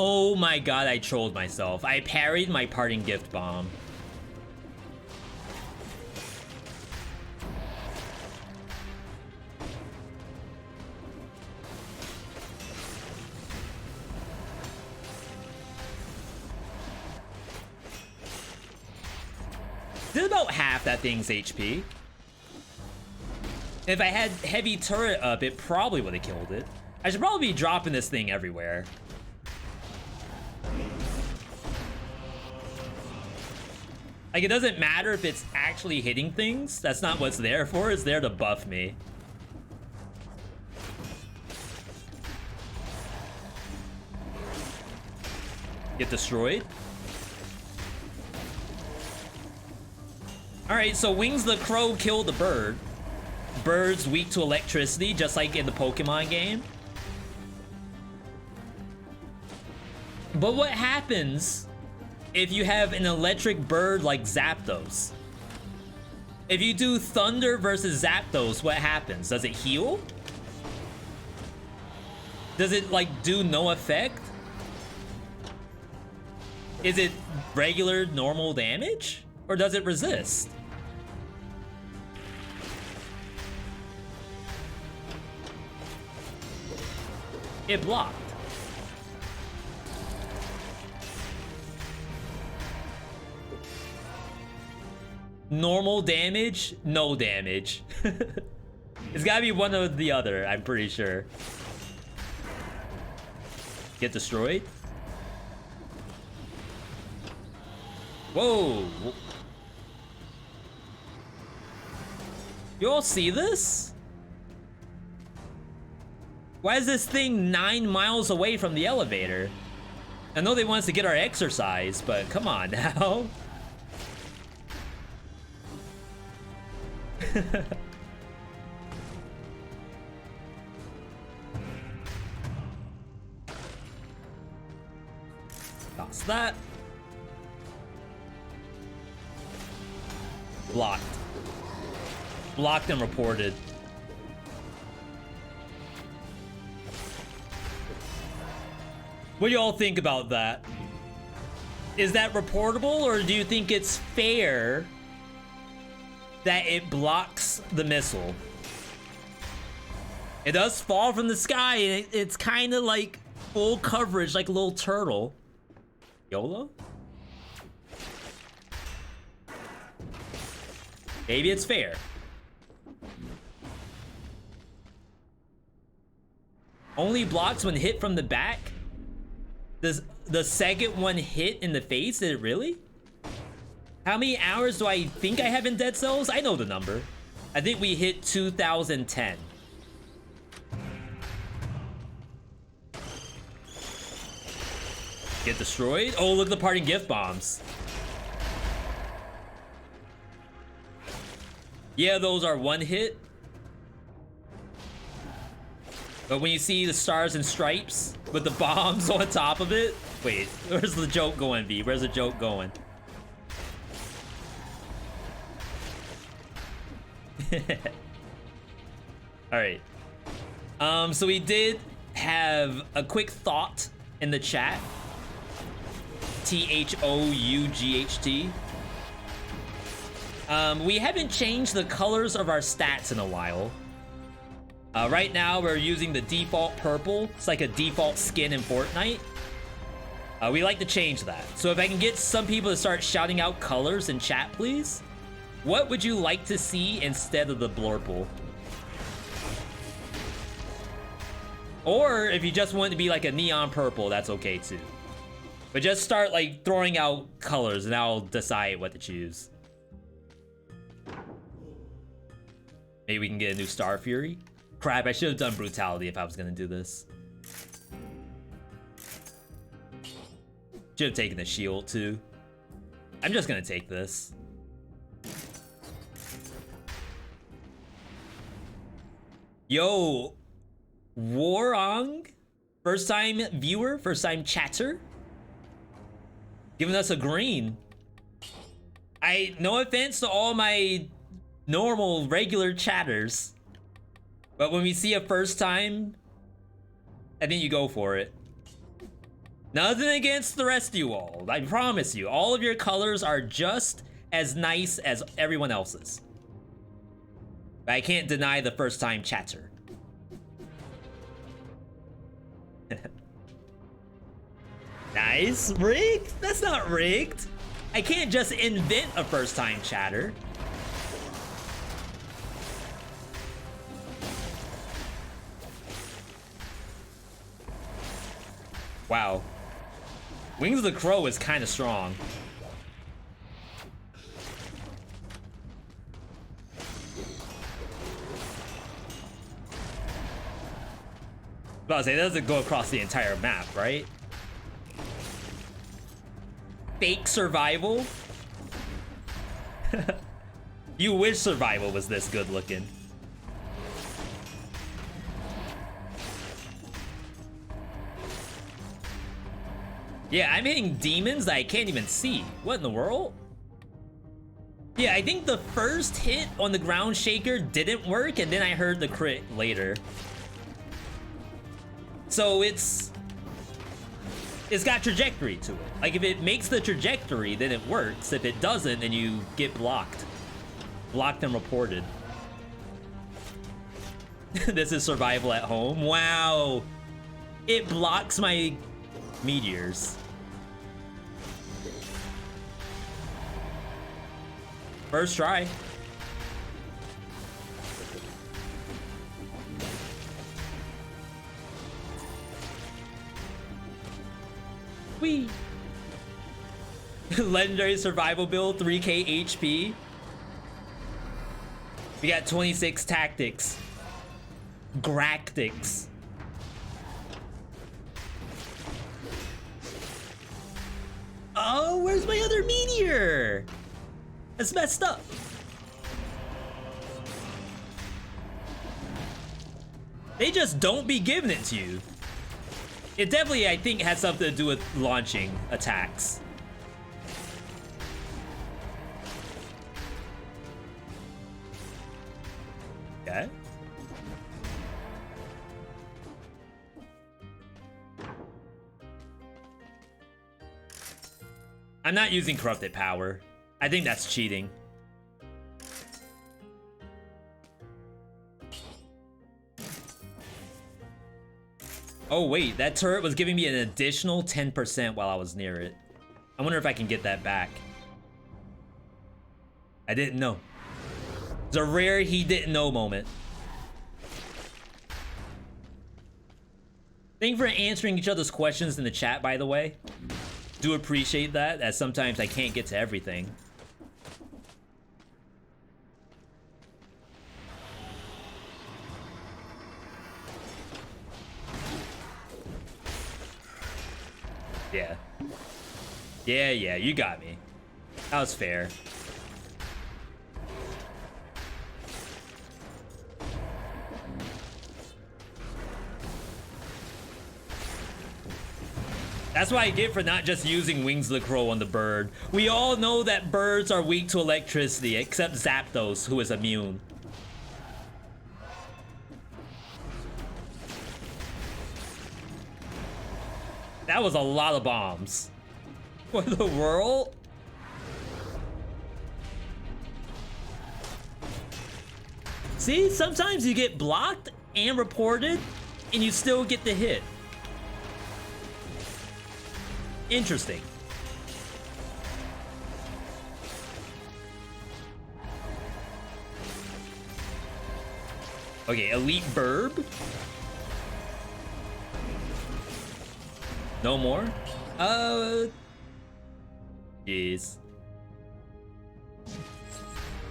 Oh my god, I trolled myself. I parried my parting gift bomb. Did about half that thing's HP. If I had heavy turret up, it probably would have killed it. I should probably be dropping this thing everywhere. Like, it doesn't matter if it's actually hitting things. That's not what it's there for. It's there to buff me. Get destroyed. Alright, so Wings the Crow killed the bird. Bird's weak to electricity, just like in the Pokemon game. But what happens if you have an electric bird like Zapdos? If you do Thunder versus Zapdos, what happens? Does it heal? Does it, like, do no effect? Is it regular, normal damage? Or does it resist? It blocked. Normal damage, no damage. It's gotta be one or the other, I'm pretty sure. Get destroyed? Whoa! You all see this? Why is this thing 9 miles away from the elevator? I know they want us to get our exercise, but come on now. Toss that. Blocked. Blocked and reported. What do y'all think about that? Is that reportable, or do you think it's fair that it blocks the missile? It does fall from the sky, and it's kind of like full coverage, like a little turtle. YOLO? Maybe it's fair. Only blocks when hit from the back? Does the second one hit in the face? Did it really? How many hours do I think I have in Dead Cells? I know the number. I think we hit 2010. Get destroyed? Oh, look at the parting gift bombs. Yeah, those are one hit. But when you see the stars and stripes with the bombs on top of it, wait, where's the joke going, V? Where's the joke going? All right. So we did have a quick thought in the chat. THOUGHT. We haven't changed the colors of our stats in a while. Right now we're using the default purple. It's like a default skin in Fortnite. We like to change that. So if I can get some people to start shouting out colors in chat, please. What would you like to see instead of the blurple? Or if you just want it to be like a neon purple, that's okay too. But just start like throwing out colors and I'll decide what to choose. Maybe we can get a new Star Fury. Crap, I should have done Brutality if I was gonna do this. Should have taken the shield too. I'm just gonna take this. Yo, Warong, first time viewer, first time chatter, giving us a green. No offense to all my normal regular chatters, but when we see a first time, I think you go for it. Nothing against the rest of you all. I promise you, all of your colors are just as nice as everyone else's. But I can't deny the first time chatter. Nice. Rigged? That's not rigged. I can't just invent a first time chatter. Wow. Wings of the Crow is kind of strong. I was about to say, that doesn't go across the entire map, right? Fake survival? You wish survival was this good looking. Yeah, I'm hitting demons that I can't even see. What in the world? Yeah, I think the first hit on the ground shaker didn't work, and then I heard the crit later. So it's got trajectory to it. Like if it makes the trajectory, then it works. If it doesn't, then you get blocked. Blocked and reported. This is survival at home. Wow. It blocks my meteors. First try. Whee! Legendary survival build, 3k HP. We got 26 tactics. Gractics. Oh, where's my other meteor? That's messed up. They just don't be giving it to you. It definitely, I think, has something to do with launching attacks. Okay. I'm not using corrupted power. I think that's cheating. Oh wait, that turret was giving me an additional 10% while I was near it. I wonder if I can get that back. I didn't know. It's a rare he didn't know moment. Thank you for answering each other's questions in the chat, by the way. Do appreciate that, as sometimes I can't get to everything. Yeah. Yeah, you got me. That was fair. That's what I get for not just using Wings of the Crow on the bird. We all know that birds are weak to electricity, except Zapdos, who is immune. That was a lot of bombs. For the world? See, sometimes you get blocked and reported, and you still get the hit. Interesting. Okay, Elite Burb. No more? Jeez.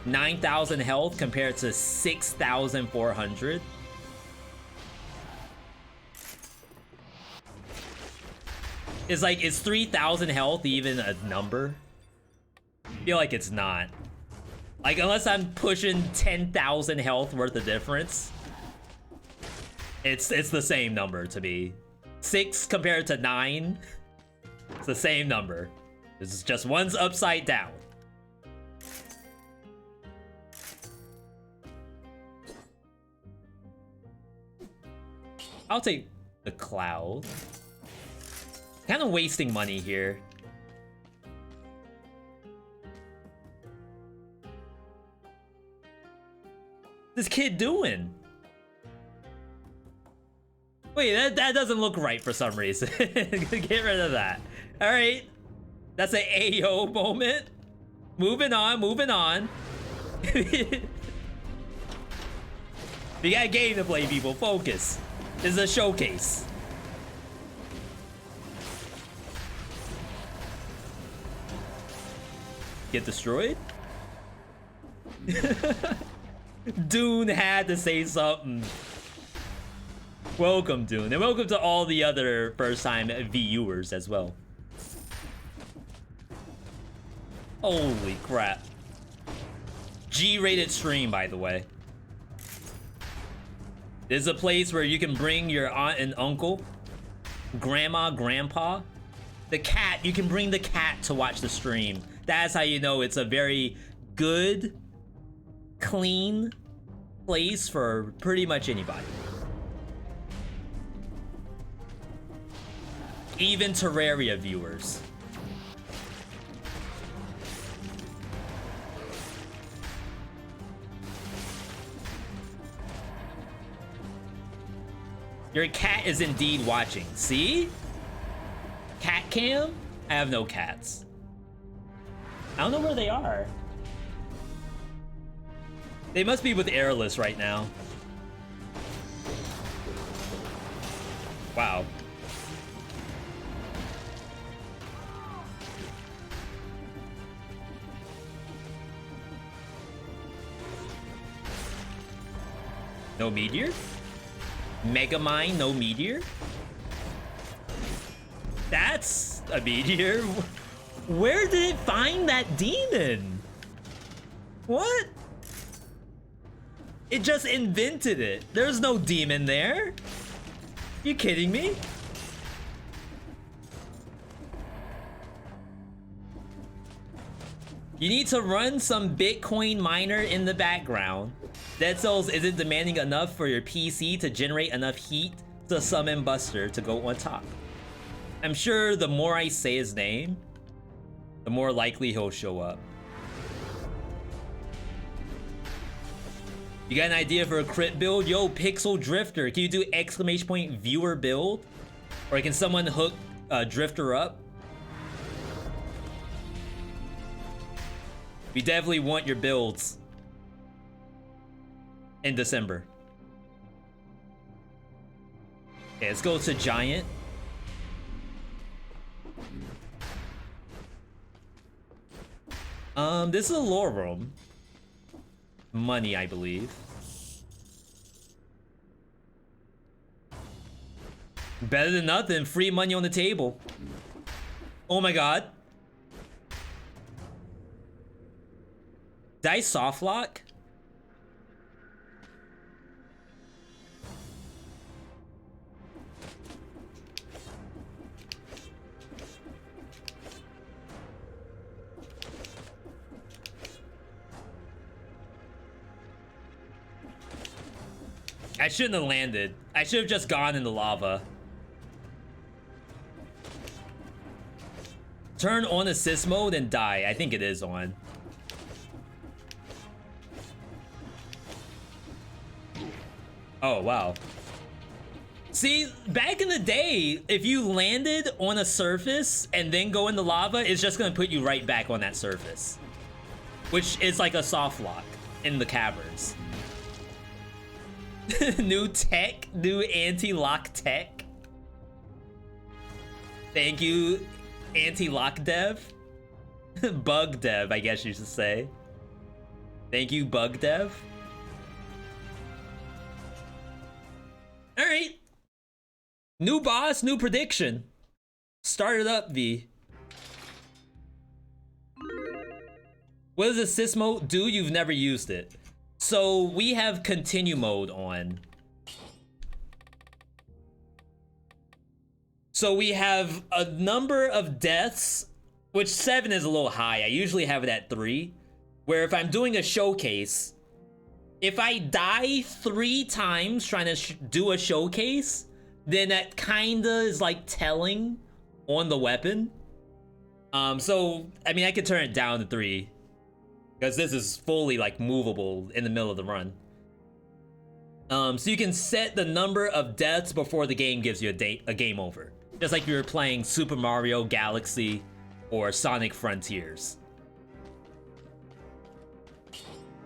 9,000 health compared to 6,400. It's like, is 3,000 health even a number? I feel like it's not. Like, unless I'm pushing 10,000 health worth of difference, it's the same number to me. 6 compared to 9, it's the same number. It's just one's upside down. I'll take the cloud. Kind of wasting money here. This kid doing? Wait, that doesn't look right for some reason. Get rid of that. All right, that's an AO moment. Moving on, moving on. We got a game to play, people. Focus. This is a showcase. Get destroyed? Dune had to say something. Welcome, Dune, and welcome to all the other first-time viewers as well. Holy crap. G-rated stream, by the way. This is a place where you can bring your aunt and uncle, grandma, grandpa, the cat. You can bring the cat to watch the stream. That's how you know it's a very good, clean place for pretty much anybody. Even Terraria viewers. Your cat is indeed watching. See? Cat cam? I have no cats. I don't know where they are. They must be with Airless right now. Wow. No meteor? Megamind, no meteor? That's a meteor. Where did it find that demon? What? It just invented it. There's no demon there. You kidding me? You need to run some Bitcoin miner in the background. Dead Cells isn't demanding enough for your PC to generate enough heat to summon Buster to go on top. I'm sure the more I say his name, the more likely he'll show up. You got an idea for a crit build? Yo, Pixel Drifter, can you do exclamation point viewer build? Or can someone hook Drifter up? We definitely want your builds in December. Okay, let's go to Giant. This is a lore room. Money, I believe. Better than nothing. Free money on the table. Oh my god. Did I soft lock? I shouldn't have landed. I should have just gone in the lava. Turn on assist mode and die. I think it is on. Oh, wow. See, back in the day, if you landed on a surface and then go in the lava, it's just gonna put you right back on that surface. Which is like a soft lock in the caverns. New tech, new anti-lock tech. Thank you, anti-lock dev. Bug dev, I guess you should say. Thank you, bug dev. All right. New boss, new prediction. Start it up, V. What does assist mode do? You've never used it. So we have continue mode on. So we have a number of deaths, which 7 is a little high. I usually have it at 3, where if I'm doing a showcase, if I die 3 times trying to do a showcase, then that kinda is like telling on the weapon. So, I mean, I could turn it down to 3. Because this is fully like movable in the middle of the run. So you can set the number of deaths before the game gives you a game over. Just like you were playing Super Mario Galaxy or Sonic Frontiers.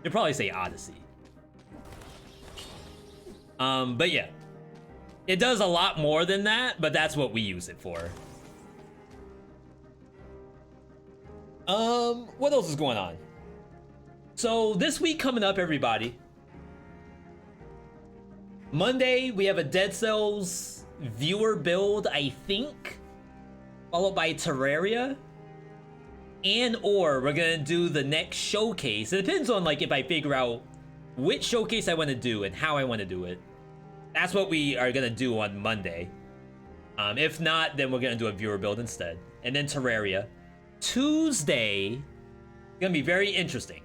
You'd probably say Odyssey. But yeah. It does a lot more than that, but that's what we use it for. What else is going on? So this week coming up, everybody. Monday, we have a Dead Cells viewer build, I think. Followed by Terraria. And or we're gonna do the next showcase. It depends on like if I figure out which showcase I want to do and how I want to do it. That's what we are gonna do on Monday. If not, then we're gonna do a viewer build instead. And then Terraria. Tuesday, gonna be very interesting.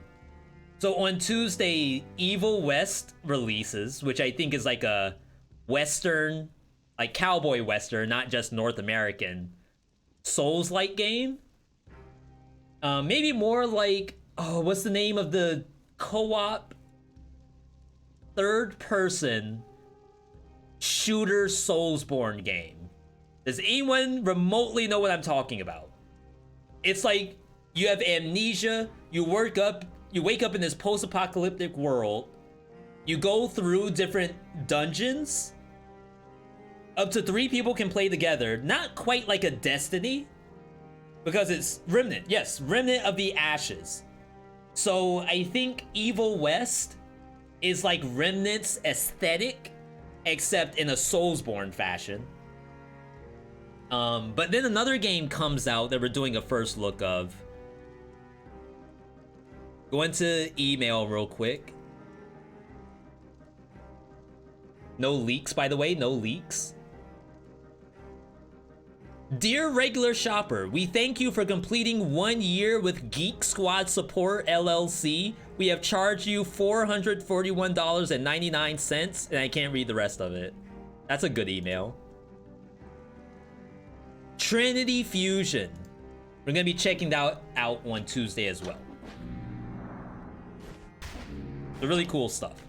So on Tuesday, Evil West releases, which I think is like a Western, like cowboy Western, not just North American, Souls-like game. Maybe more like, oh, what's the name of the co-op third-person shooter Soulsborne game? Does anyone remotely know what I'm talking about? It's like you have amnesia, you wake up in this post-apocalyptic world, you go through different dungeons, up to 3 people can play together, not quite like a Destiny, because it's Remnant, yes, Remnant of the Ashes. So I think Evil West is like Remnant's aesthetic, except in a Soulsborne fashion. But then another game comes out that we're doing a first look of. Go into email real quick. No leaks, by the way, no leaks. Dear regular shopper, we thank you for completing 1 year with Geek Squad Support LLC. We have charged you $441.99, and I can't read the rest of it. That's a good email. Trinity Fusion. We're gonna be checking that out on Tuesday as well. The really cool stuff.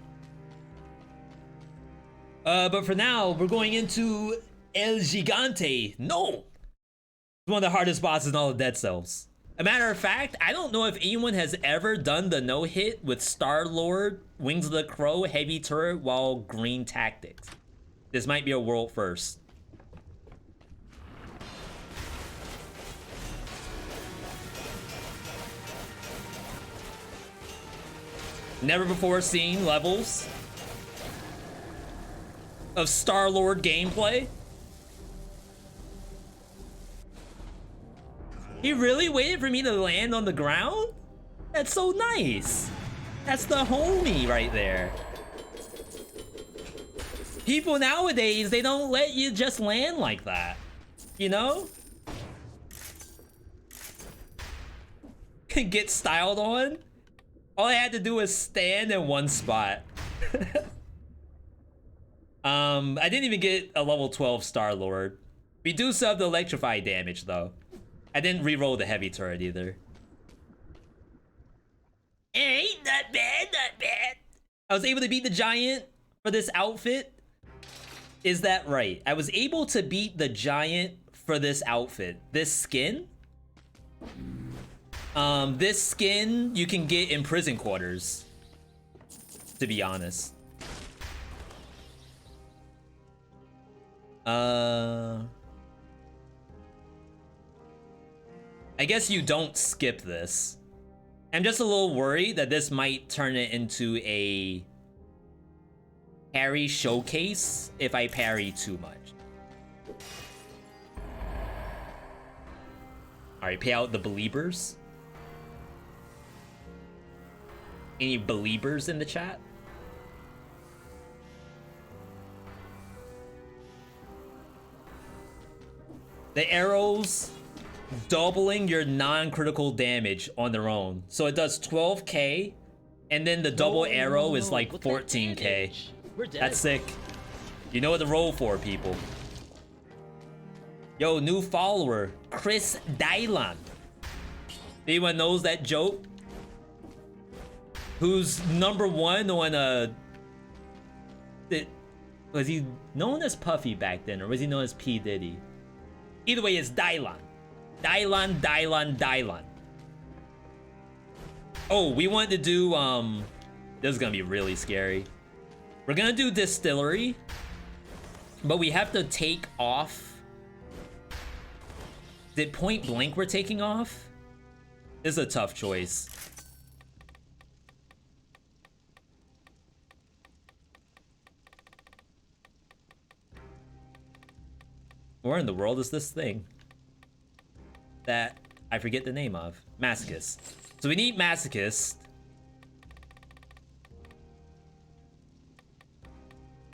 But for now, we're going into El Gigante. No! It's one of the hardest bosses in all of Dead Cells. A matter of fact, I don't know if anyone has ever done the no-hit with Star-Lord, Wings of the Crow, Heavy Turret, while green tactics. This might be a world first. Never before seen levels of Star-Lord gameplay. He really waited for me to land on the ground? That's so nice. That's the homie right there. People nowadays, they don't let you just land like that. You know? Get styled on. All I had to do was stand in one spot. I didn't even get a level 12 Star-Lord. We do still have the electrify damage though. I didn't re-roll the heavy turret either. Hey, not bad, not bad. I was able to beat the giant for this outfit. Is that right? I was able to beat the giant for this outfit. This skin? This skin you can get in prison quarters, to be honest. I guess you don't skip this. I'm just a little worried that this might turn it into a parry showcase if I parry too much. Alright, pay out the believers. Any believers in the chat? The arrows doubling your non-critical damage on their own. So it does 12k, and then the double arrow is like 14k. That's sick. You know what to roll for, people. Yo, new follower, Chris Dylan. Anyone knows that joke? Who's #1 on was he known as Puffy back then, or was he known as P. Diddy? Either way, it's Dylan. Dylan. Oh, we wanted to do, this is gonna be really scary. We're gonna do distillery, but we have to take off. Did point blank we're taking off? This is a tough choice. Where in the world is this thing that I forget the name of? Masochist. So we need Masochist.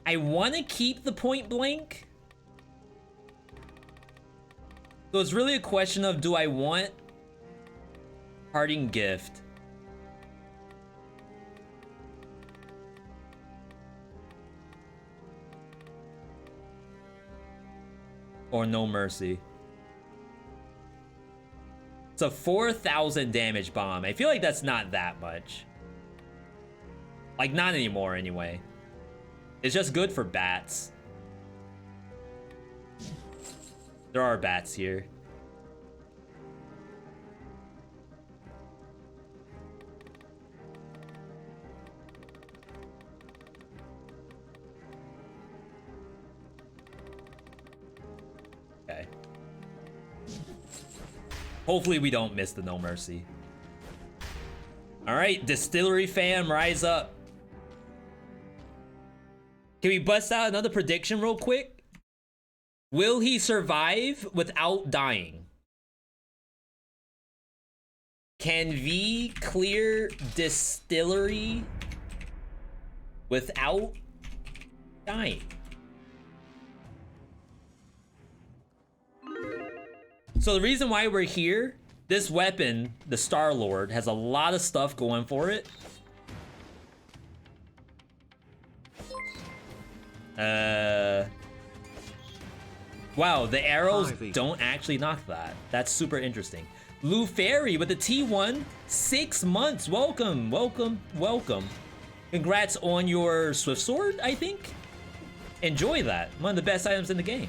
I want to keep the point blank. So it's really a question of, do I want parting gift? Or no mercy? It's a 4,000 damage bomb. I feel like that's not that much. Like, not anymore anyway. It's just good for bats. There are bats here. Okay. Hopefully we don't miss the no mercy. All right, distillery fam, rise up. Can we bust out another prediction real quick? Will he survive without dying? Can V clear distillery without dying. So the reason why we're here, this weapon, the Star-Lord, has a lot of stuff going for it. Wow, the arrows don't actually knock that. That's super interesting. Lou Ferry with the T1, 6 months. Welcome, welcome, welcome. Congrats on your Swift Sword, I think. Enjoy that. One of the best items in the game.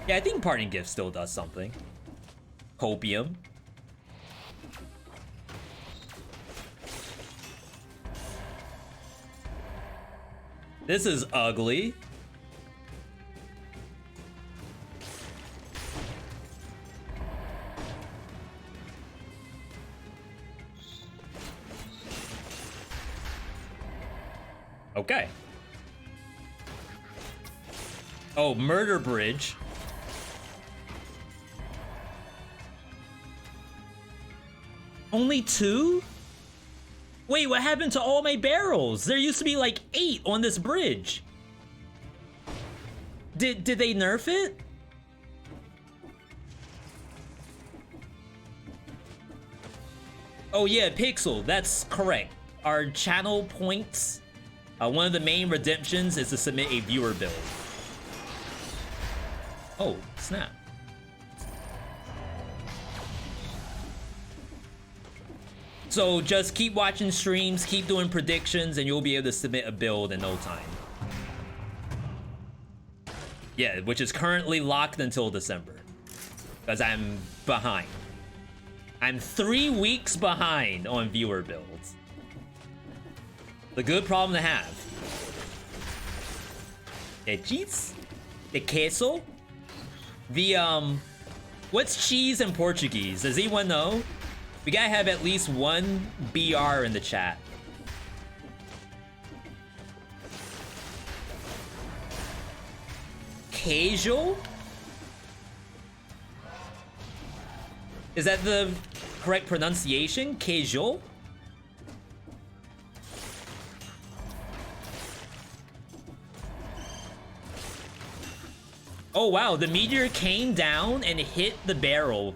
Yeah, I think Parting Gift still does something. Copium. This is ugly. Okay. Oh, Murder Bridge. Only 2? Wait, what happened to all my barrels? There used to be like 8 on this bridge. Did they nerf it? Oh yeah, Pixel, that's correct. Our channel points, one of the main redemptions is to submit a viewer build. Oh, snap. So just keep watching streams, keep doing predictions, and you'll be able to submit a build in no time. Yeah, which is currently locked until December. Because I'm behind. I'm 3 weeks behind on viewer builds. The good problem to have. The cheese? The queso? The, what's cheese in Portuguese? Does anyone know? We gotta have at least one BR in the chat. Queijo? Is that the correct pronunciation? Queijo? Oh wow, the meteor came down and hit the barrel.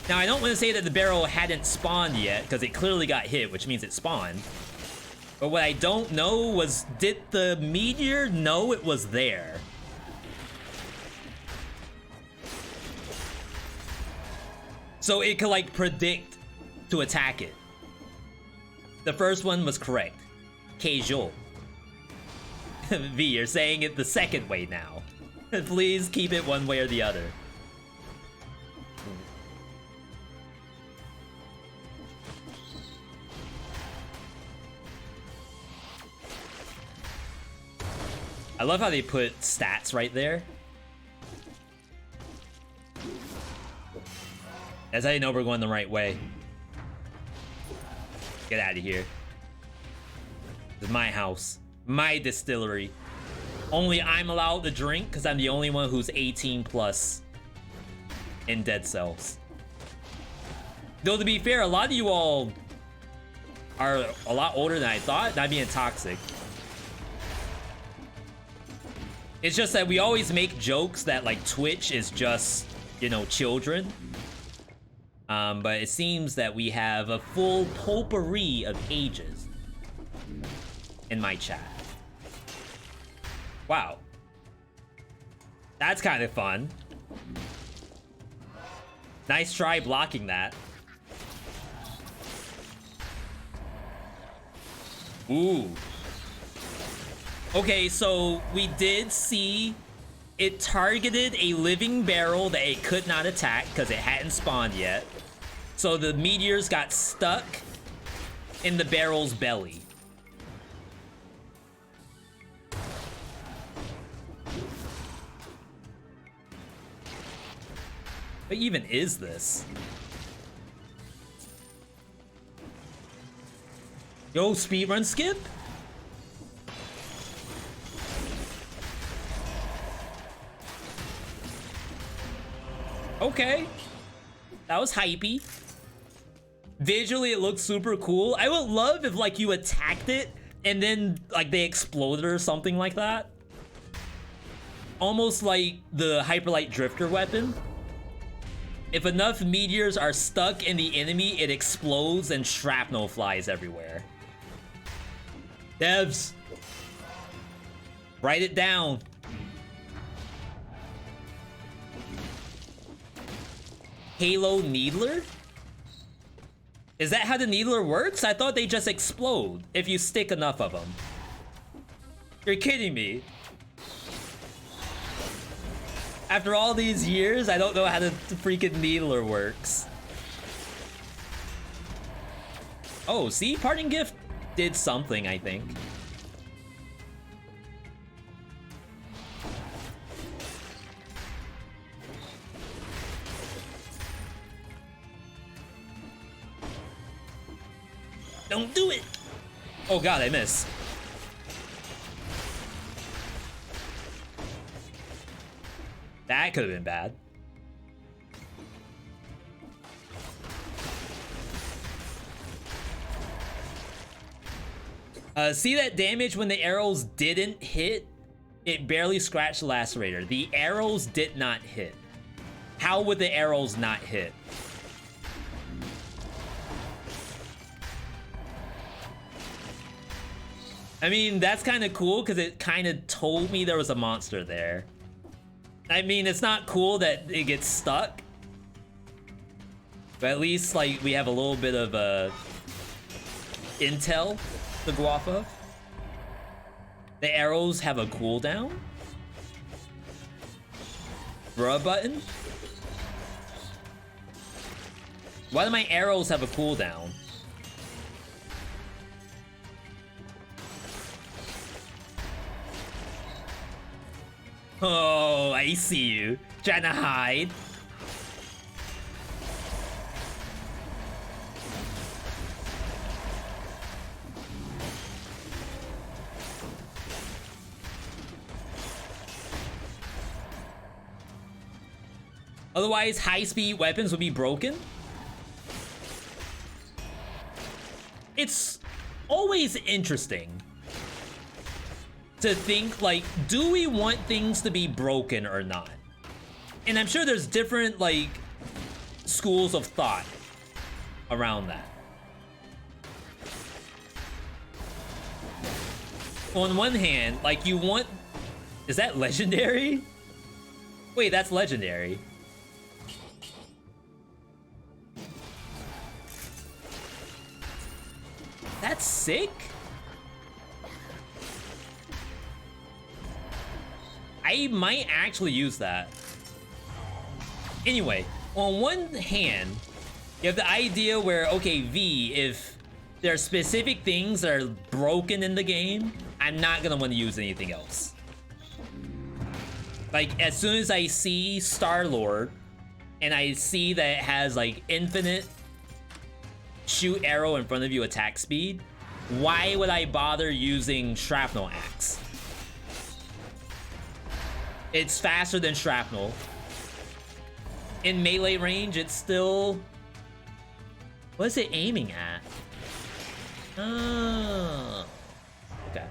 Now, I don't want to say that the barrel hadn't spawned yet, because it clearly got hit, which means it spawned. But what I don't know was, did the meteor know it was there? So it could, like, predict to attack it. The first one was correct. Queijo. V, you're saying it the second way now. Please keep it one way or the other. I love how they put stats right there. That's how you know we're going the right way. Get out of here. This is my house. My distillery. Only I'm allowed to drink because I'm the only one who's 18 plus in Dead Cells. Though to be fair, a lot of you all are a lot older than I thought, not being toxic. It's just that we always make jokes that like Twitch is just, you know, children. But it seems that we have a full potpourri of ages in my chat. Wow. That's kind of fun. Nice try blocking that. Ooh. Okay, so we did see it targeted a living barrel that it could not attack because it hadn't spawned yet. So the meteors got stuck in the barrel's belly. What even is this? Yo, speedrun skip? Okay. That was hypey. Visually, it looks super cool. I would love if like you attacked it and then like they exploded or something like that. Almost like the Hyperlight Drifter weapon. If enough meteors are stuck in the enemy, it explodes and shrapnel flies everywhere. Devs, write it down. Halo Needler? Is that how the Needler works? I thought they just explode if you stick enough of them. You're kidding me. After all these years, I don't know how the freaking Needler works. Oh, see? Parting Gift did something, I think. Don't do it! Oh god, I missed. That could have been bad. See that damage when the arrows didn't hit? It barely scratched the lacerator. The arrows did not hit. How would the arrows not hit? I mean, that's kind of cool because it kind of told me there was a monster there. I mean, it's not cool that it gets stuck. But at least, like, we have a little bit of intel to go off of. The arrows have a cooldown. Bruh button? Why do my arrows have a cooldown? Oh, I see you. Trying to hide. Otherwise, high-speed weapons would be broken. It's always interesting to think, like, do we want things to be broken or not? And I'm sure there's different, like, schools of thought around that. On one hand, like, you want... Is that legendary? Wait, that's legendary. That's sick? I might actually use that. Anyway, on one hand, you have the idea where, okay, V, if there are specific things that are broken in the game, I'm not gonna want to use anything else. Like, as soon as I see Star-Lord, and I see that it has, like, infinite shoot arrow in front of you attack speed, why would I bother using Shrapnel Axe? It's faster than Shrapnel. In melee range, it's still... What is it aiming at? Oh. Okay.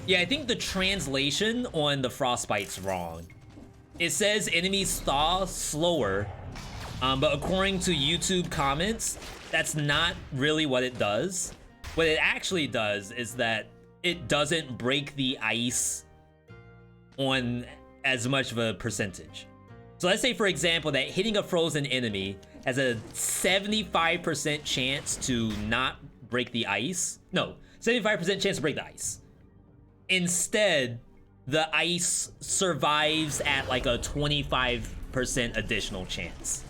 Yeah, I think the translation on the Frostbite's wrong. It says enemies thaw slower, but according to YouTube comments, that's not really what it does. What it actually does is that it doesn't break the ice on as much of a percentage. So let's say, for example, that hitting a frozen enemy has a 75% chance to not break the ice. No, 75% chance to break the ice. Instead, the ice survives at like a 25% additional chance.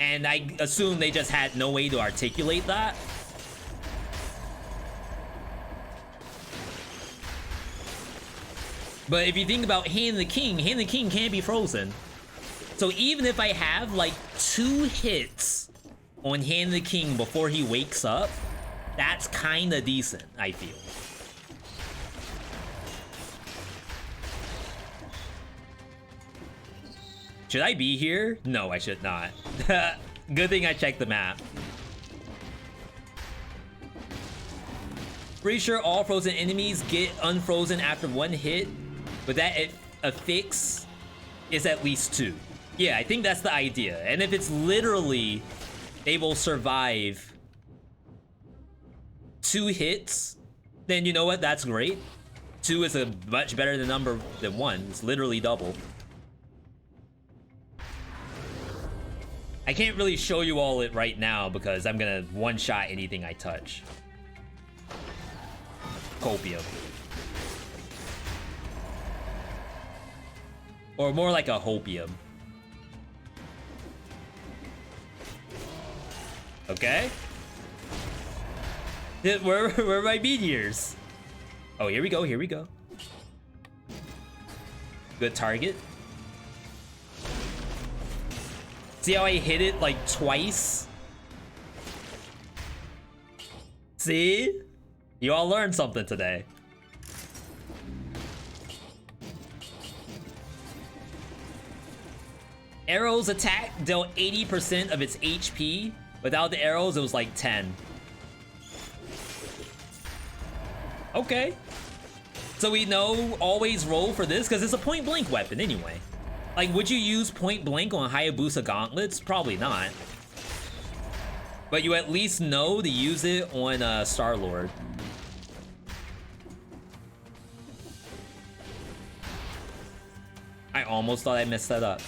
And I assume they just had no way to articulate that. But if you think about Hand the King can't be frozen. So even if I have like 2 hits on Hand the King before he wakes up, that's kinda decent, I feel. Should I be here? No, I should not. Good thing I checked the map. Pretty sure all frozen enemies get unfrozen after one hit, but that affix is at least 2. Yeah, I think that's the idea. And if it's literally they will survive 2 hits, then you know what? That's great. 2 is a much better number than 1. It's literally double. I can't really show you all it right now because I'm gonna one-shot anything I touch. Copium. Or more like a hopium. Okay. Where are my meteors? Oh, here we go, here we go. Good target. See how I hit it like twice? See? You all learned something today. Arrows attack dealt 80% of its HP. Without the arrows, it was like 10. Okay. So we know always roll for this because it's a point blank weapon anyway. Like, would you use point blank on Hayabusa gauntlets? Probably not. But you at least know to use it on Star-Lord. I almost thought I messed that up.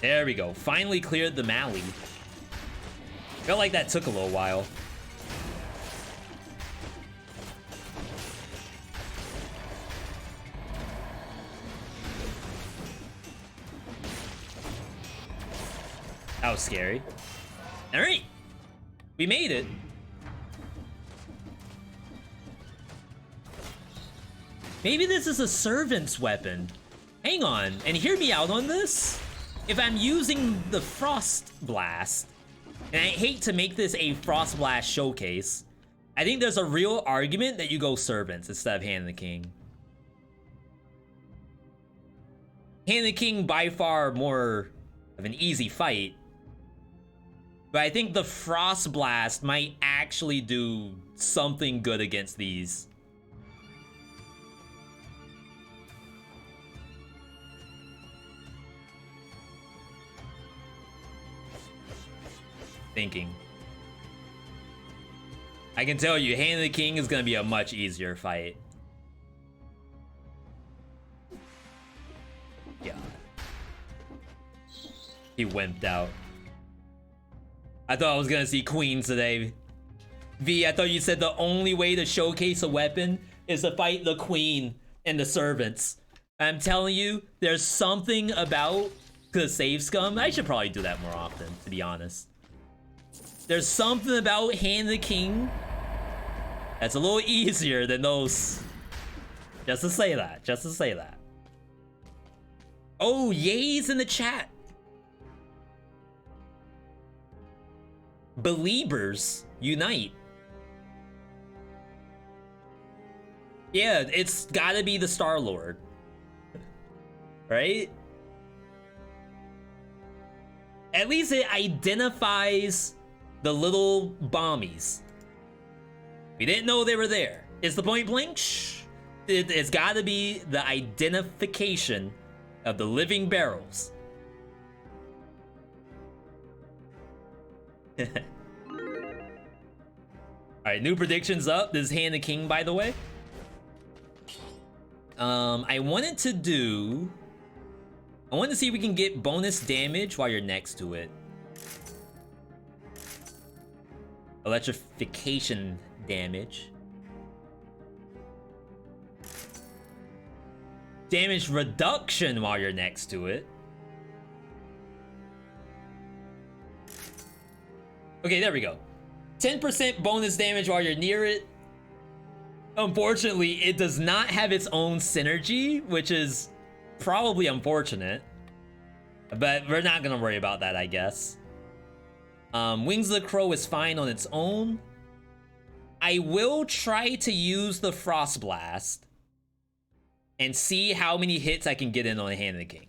There we go. Finally cleared the Mali. Felt like that took a little while. That was scary. All right, we made it. Maybe this is a servant's weapon. Hang on, and hear me out on this. If I'm using the Frost Blast, and I hate to make this a Frost Blast showcase, I think there's a real argument that you go servants instead of Hand of the King. Hand of the King by far more of an easy fight. But I think the Frost Blast might actually do something good against these. Thinking. I can tell you, Hand of the King is gonna be a much easier fight. Yeah. He wimped out. I thought I was gonna see queens today. V, I thought you said the only way to showcase a weapon is to fight the queen and the servants. I'm telling you, there's something about the save scum. I should probably do that more often, to be honest. There's something about Hand of the King that's a little easier than those. Just to say that, just to say that. Oh, Yay's in the chat. Believers unite. Yeah, it's gotta be the Star-Lord. Right? At least it identifies the little bombies. We didn't know they were there. It's the point blank? Shh. It's gotta be the identification of the living barrels. Alright, new predictions up. This is Hand of King, by the way. I wanted to see if we can get bonus damage while you're next to it. Electrification damage. Damage reduction while you're next to it. Okay, there we go. 10% bonus damage while you're near it. Unfortunately, it does not have its own synergy, which is probably unfortunate. But we're not gonna worry about that, I guess. Wings of the Crow is fine on its own. I will try to use the Frost Blast and see how many hits I can get in on Hand of the King.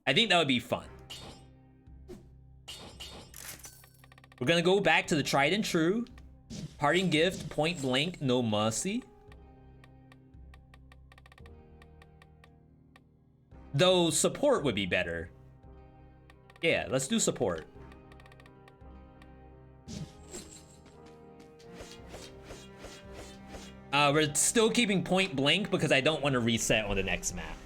I think that would be fun. We're gonna go back to the tried and true. Parting Gift, Point Blank, No Mercy. Though support would be better. Yeah, let's do support. We're still keeping Point Blank because I don't want to reset on the next map.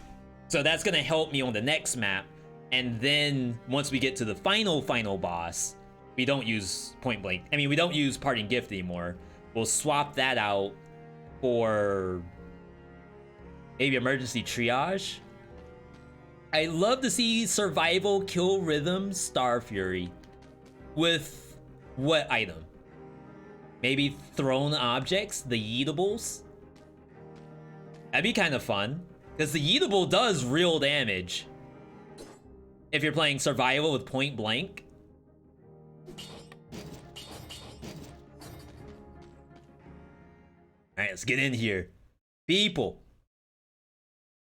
So that's gonna help me on the next map. And then once we get to the final boss, we don't use Point Blank. I mean, we don't use Parting Gift anymore. We'll swap that out for maybe Emergency Triage. I love to see Survival, Kill Rhythm, Star Fury. With what item? Maybe Thrown Objects, the Yeetables? That'd be kind of fun. Because the Yeetable does real damage. If you're playing Survival with Point Blank. Alright, let's get in here. People.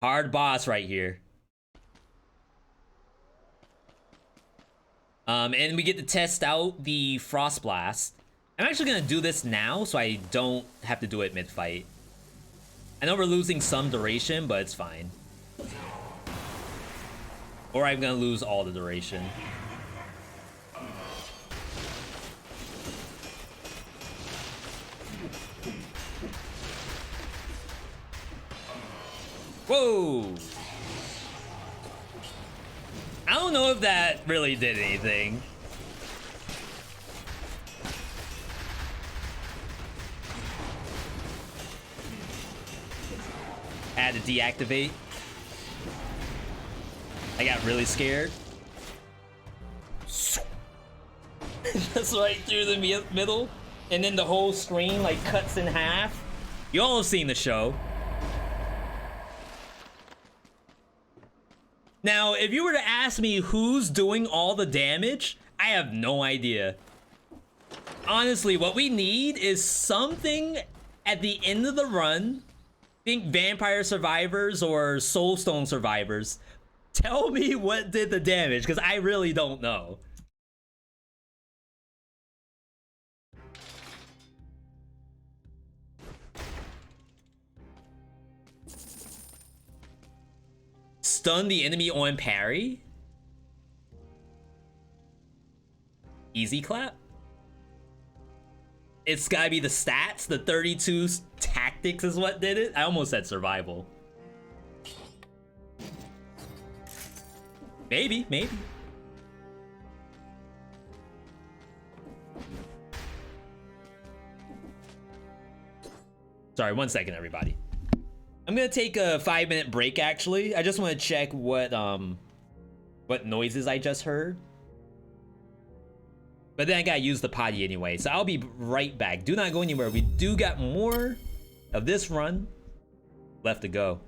Hard boss right here. And we get to test out the Frost Blast. I'm actually gonna do this now so I don't have to do it mid-fight. I know we're losing some duration, but it's fine. Or I'm gonna lose all the duration. Whoa! I don't know if that really did anything. I had to deactivate. I got really scared. Just right through the middle. And then the whole screen like cuts in half. You all have seen the show. Now, if you were to ask me who's doing all the damage, I have no idea. Honestly, what we need is something at the end of the run. Think Vampire Survivors or Soulstone Survivors. Tell me what did the damage, because I really don't know. Stun the enemy on parry? Easy clap? It's gotta be the stats. The 32 tactics is what did it. I almost said survival. Maybe. Sorry, 1 second, everybody. I'm gonna take a 5-minute break, actually. I just want to check what noises I just heard. But then I gotta use the potty anyway, so I'll be right back. Do not go anywhere. We do got more of this run left to go.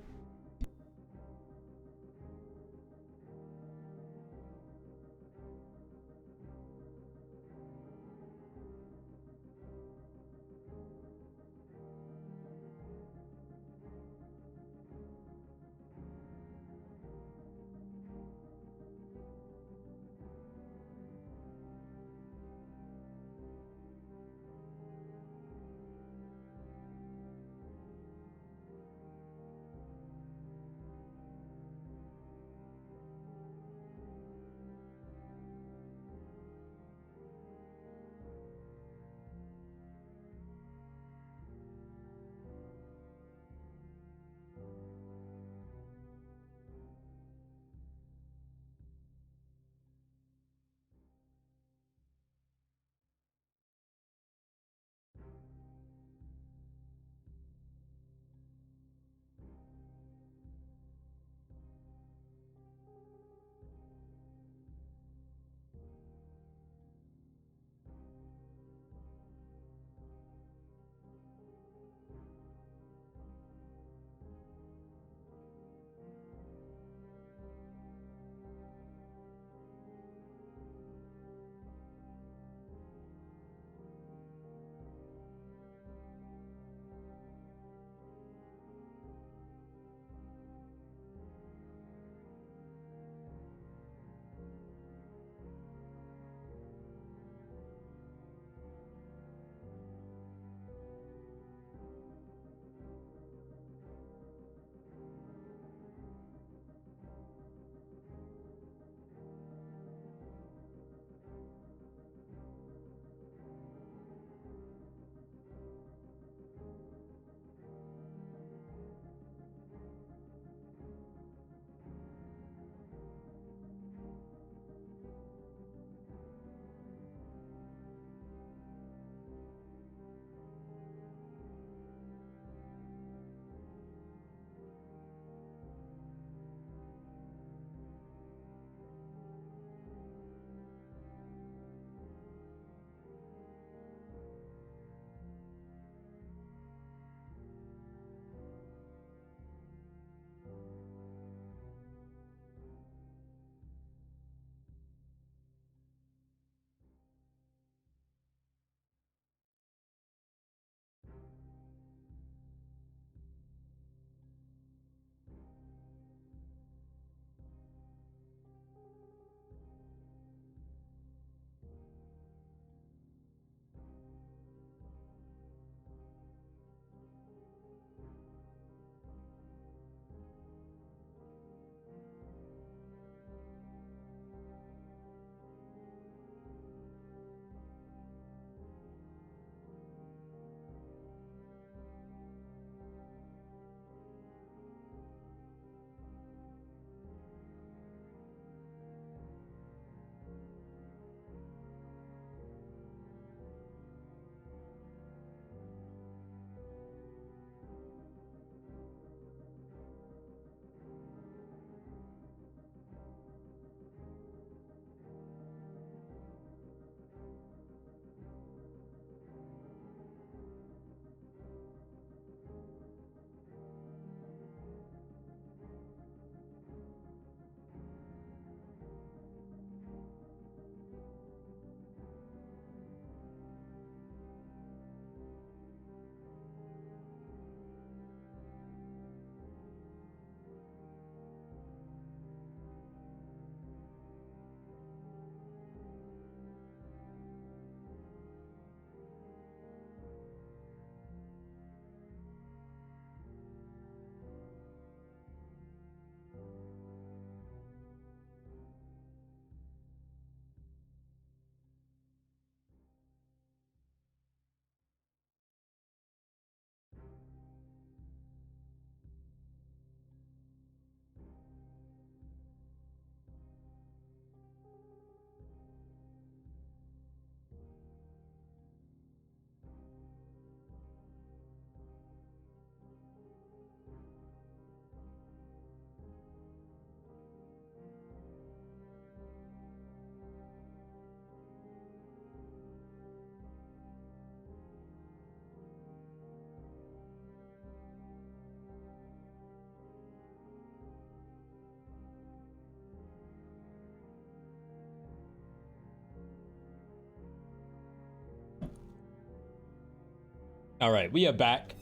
All right, we are back.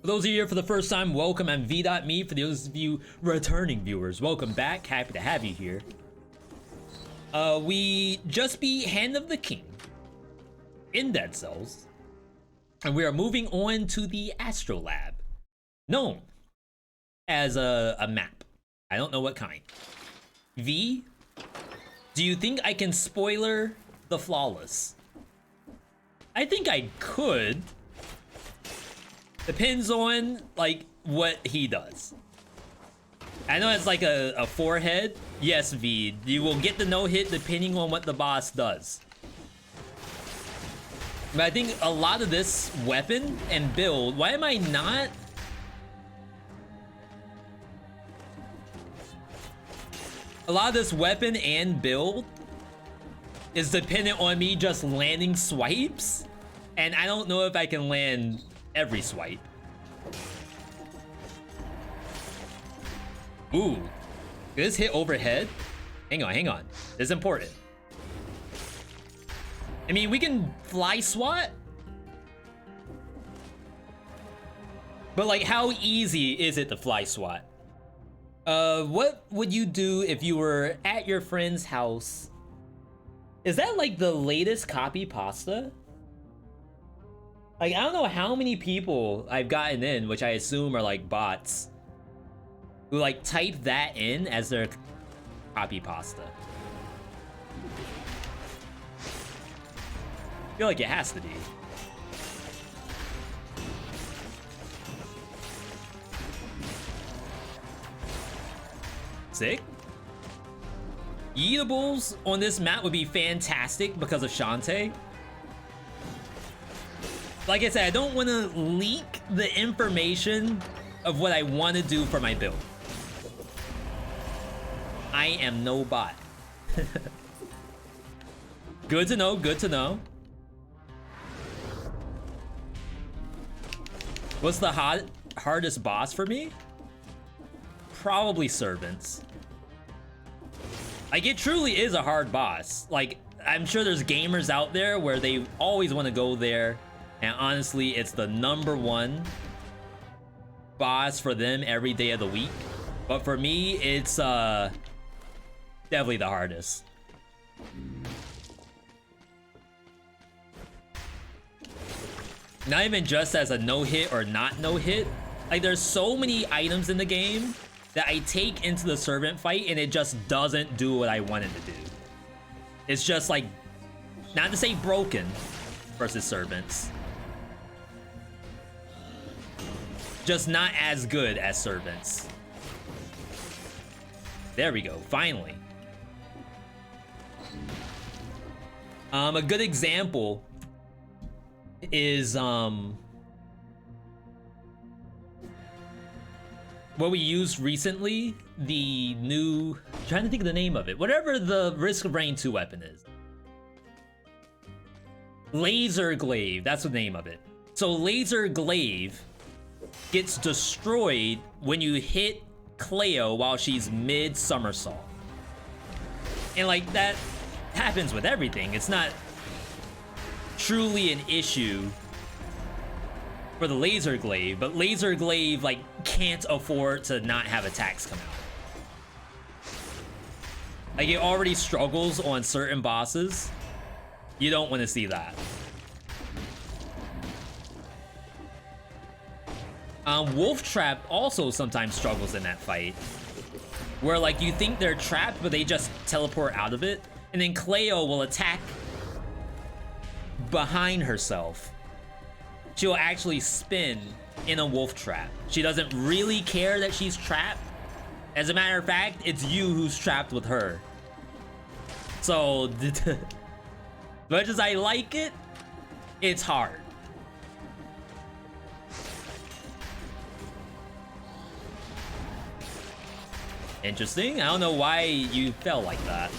For those of you here for the first time, welcome. I'm VeeDotMe. For those of you returning viewers, welcome back. Happy to have you here. We just beat Hand of the King in Dead Cells, and we are moving on to the Astrolab, known as a map. I don't know what kind. V, do you think I can spoiler the Flawless? I think I could. Depends on like what he does. I know it's like a forehead. Yes, V, you will get the no-hit depending on what the boss does. But I think a lot of this weapon and build, why am I not? A lot of this weapon and build is dependent on me just landing swipes, and I don't know if I can land every swipe. Ooh, did this hit overhead? Hang on, this is important. I mean, we can fly swat, but like, how easy is it to fly swat? What would you do if you were at your friend's house? Is that like the latest copy pasta? Like, I don't know how many people I've gotten in, which I assume are like bots, who like type that in as their copy pasta. I feel like it has to be. Sick. Eatables on this map would be fantastic because of Shantae. Like I said, I don't want to leak the information of what I want to do for my build. I am no bot. Good to know, good to know. What's the hardest boss for me? Probably Servants. Like, it truly is a hard boss. Like, I'm sure there's gamers out there where they always want to go there, and honestly, it's the #1 boss for them every day of the week. But for me, it's definitely the hardest. Not even just as a no-hit or not no-hit. Like, there's so many items in the game that I take into the servant fight and it just doesn't do what I wanted to do. It's just like, not to say broken versus servants, just not as good as servants. There we go, finally. A good example is what we used recently, the new, trying to think of the name of it, whatever the Risk of Rain 2 weapon is. Laser Glaive, that's the name of it. So Laser Glaive gets destroyed when you hit Cleo while she's mid somersault. And like, that happens with everything. It's not truly an issue for the Laser Glaive, but Laser Glaive like can't afford to not have attacks come out. Like, it already struggles on certain bosses. You don't want to see that. Wolf Trap also sometimes struggles in that fight, where like you think they're trapped but they just teleport out of it, and then Cleo will attack behind herself. She'll actually spin in a wolf trap. She doesn't really care that she's trapped. As a matter of fact, it's you who's trapped with her. So, much as I like it, it's hard. Interesting. I don't know why you felt like that.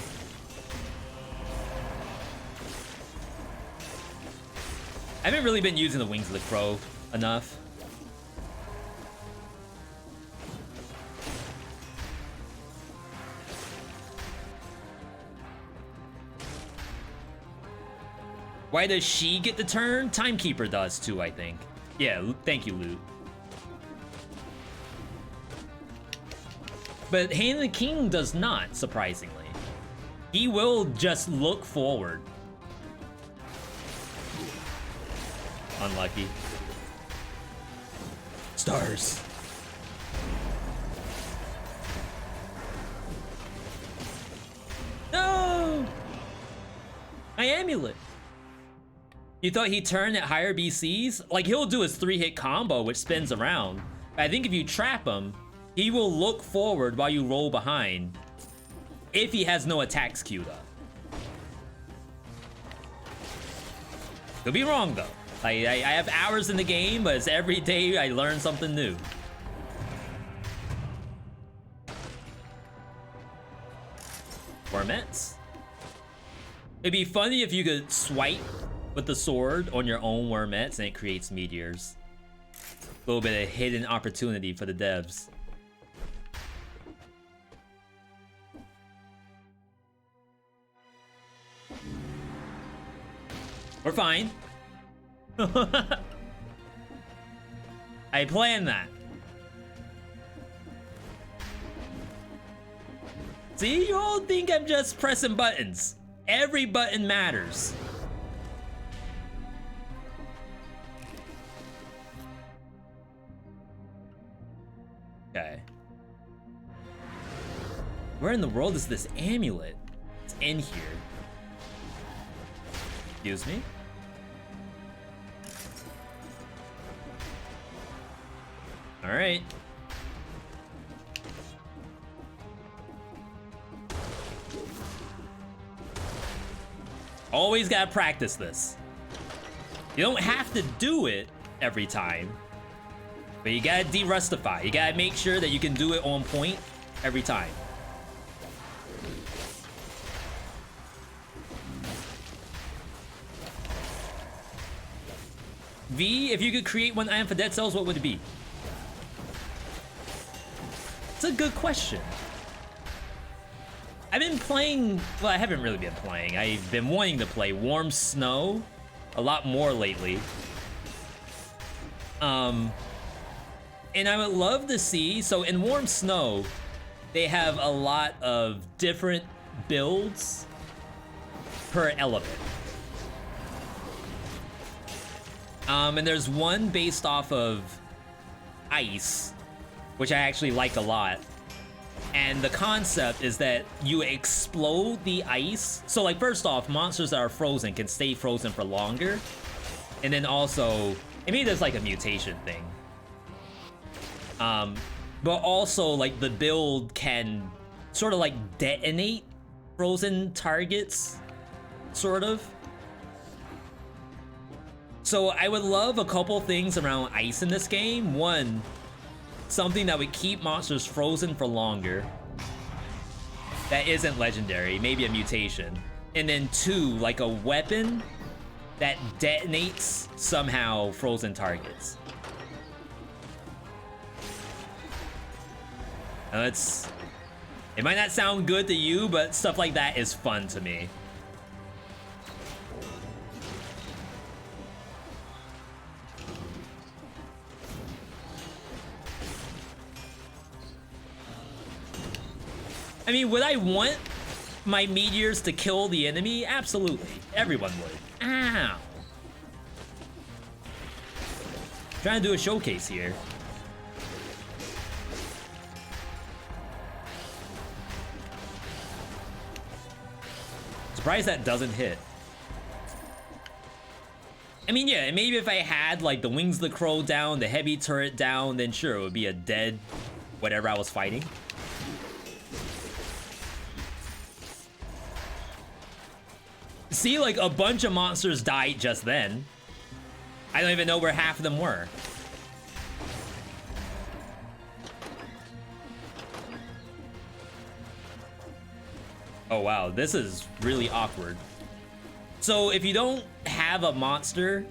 I haven't really been using the Wings of the Crow enough. Why does she get the turn? Timekeeper does too, I think. Yeah, thank you, Loot. But Hand of the King does not, surprisingly. He will just look forward. Unlucky. Stars. No! My amulet. You thought he turned at higher BCs? Like, he'll do his 3-hit combo, which spins around. I think if you trap him, he will look forward while you roll behind. If he has no attacks queued up. Could be wrong, though. I have hours in the game, but it's every day I learn something new. Wormettes. It'd be funny if you could swipe with the sword on your own Wormettes and it creates meteors. A little bit of hidden opportunity for the devs. We're fine. I planned that. See, you all think I'm just pressing buttons. Every button matters. Okay. Where in the world is this amulet? It's in here. Excuse me? All right. Always gotta practice this. You don't have to do it every time, but you gotta de-rustify. You gotta make sure that you can do it on point every time. V, if you could create one item for Dead Cells, what would it be? It's a good question. I've been playing, well, I haven't really been playing. I've been wanting to play Warm Snow a lot more lately. And I would love to see, so in Warm Snow, they have a lot of different builds per element. And there's one based off of ice, which I actually like a lot. And the concept is that you explode the ice. So like, first off, monsters that are frozen can stay frozen for longer. And then also, maybe there's like a mutation thing. But also like the build can sort of like detonate frozen targets, sort of. So I would love a couple things around ice in this game. One, something that would keep monsters frozen for longer. That isn't legendary, maybe a mutation. And then two, like a weapon that detonates somehow frozen targets. Now it might not sound good to you, but stuff like that is fun to me. I mean, would I want my meteors to kill the enemy? Absolutely. Everyone would. Ow. Trying to do a showcase here. Surprised that doesn't hit. I mean, yeah, maybe if I had like the wings of the crow down, the heavy turret down, then sure, it would be a dead whatever I was fighting. See, like, a bunch of monsters died just then. I don't even know where half of them were. Oh, wow. This is really awkward. So, if you don't have a monster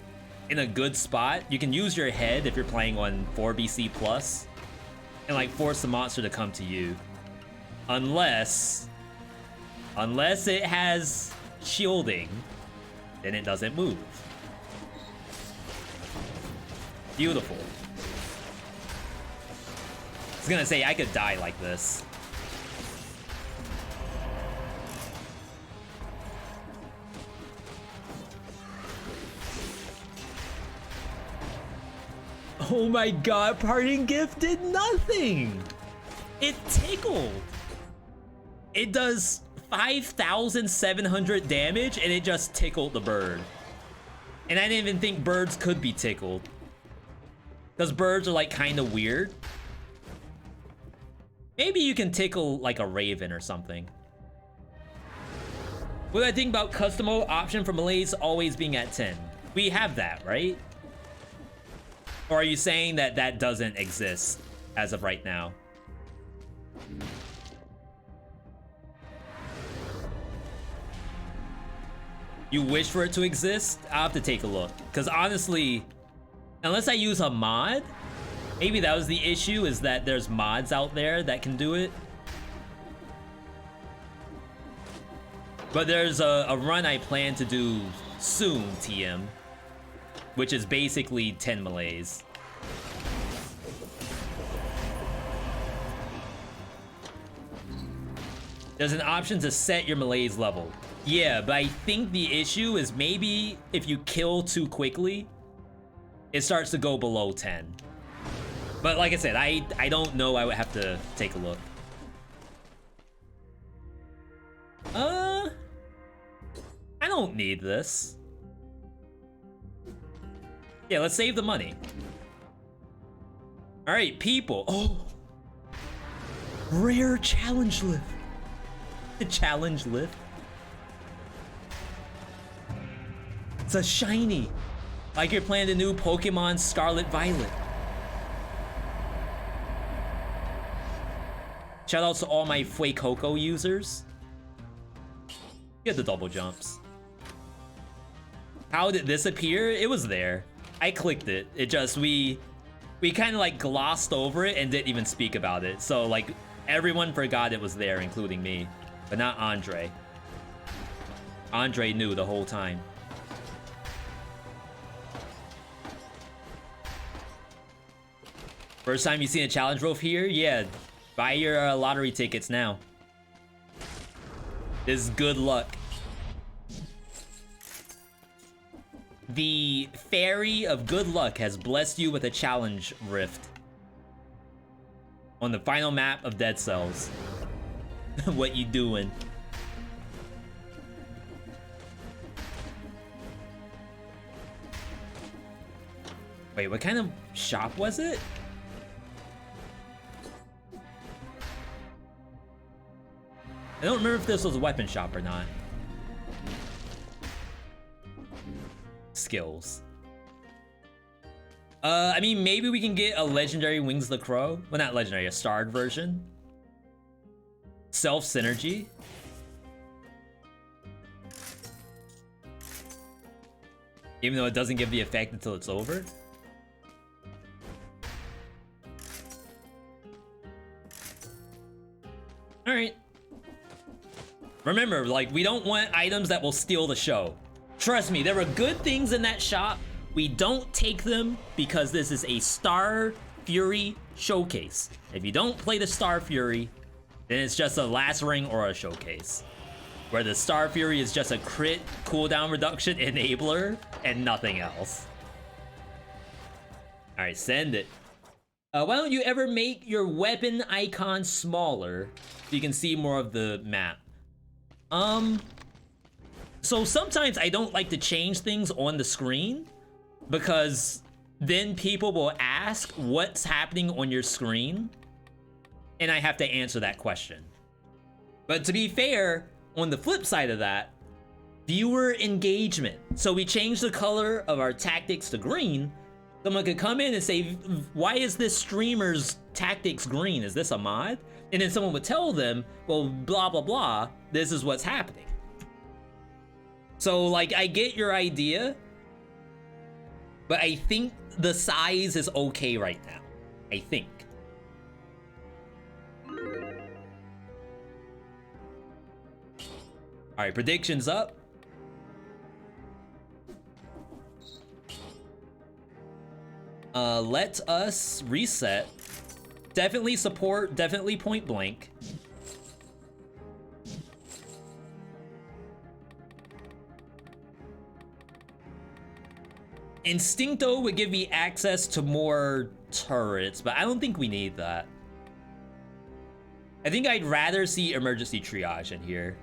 in a good spot, you can use your head if you're playing on 4BC plus and, like, force the monster to come to you. Unless it has shielding, Then it doesn't move. Beautiful. I was gonna say, I could die like this. Oh my god, Parting Gift did nothing! It tickled! It does 5,700 damage and it just tickled the bird. And I didn't even think birds could be tickled. Because birds are like kind of weird. Maybe you can tickle like a raven or something. What do I think about custom mode option for Malays always being at 10? We have that, right? Or are you saying that that doesn't exist as of right now? You wish for it to exist? I'll have to take a look. Because honestly, unless I use a mod, maybe that was the issue, is that there's mods out there that can do it. But there's a run I plan to do soon, TM, which is basically 10 Malays. There's an option to set your Malays level. Yeah, but I think the issue is maybe if you kill too quickly, it starts to go below 10. But like I said, I don't know. I would have to take a look. I don't need this. Yeah, let's save the money. All right, people. Oh, rare challenge lift. The challenge lift. It's a shiny. Like you're playing the new Pokemon Scarlet Violet. Shout out to all my Fuecoco users. Get the double jumps. How did this appear? It was there. I clicked it. It just, we kind of like glossed over it and didn't even speak about it. So like everyone forgot it was there, including me, but not Andre. Andre knew the whole time. First time you seen a challenge roof here? Yeah, buy your lottery tickets now. This is good luck. The fairy of good luck has blessed you with a challenge rift on the final map of Dead Cells. What you doing? Wait, what kind of shop was it? I don't remember if this was a weapon shop or not. Skills. I mean, maybe we can get a legendary Wings of the Crow. Well, not legendary, a starred version. Self synergy. Even though it doesn't give the effect until it's over. All right. Remember, like, we don't want items that will steal the show. Trust me, there are good things in that shop. We don't take them because this is a Star Fury showcase. If you don't play the Star Fury, then it's just a last ring or a showcase. Where the Star Fury is just a crit cooldown reduction enabler and nothing else. All right, send it. Why don't you ever make your weapon icon smaller so you can see more of the map? So sometimes I don't like to change things on the screen because then people will ask what's happening on your screen and I have to answer that question. But to be fair, on the flip side of that, viewer engagement. So we changed the color of our tactics to green. Someone could come in and say, why is this streamer's tactics green? Is this a mod? And then someone would tell them, well, blah, blah, blah, this is what's happening. So, like, I get your idea, but I think the size is okay right now. I think. All right, predictions up. Let us reset. Definitely support, definitely point blank. Instincto would give me access to more turrets, but I don't think we need that. I think I'd rather see emergency triage in here.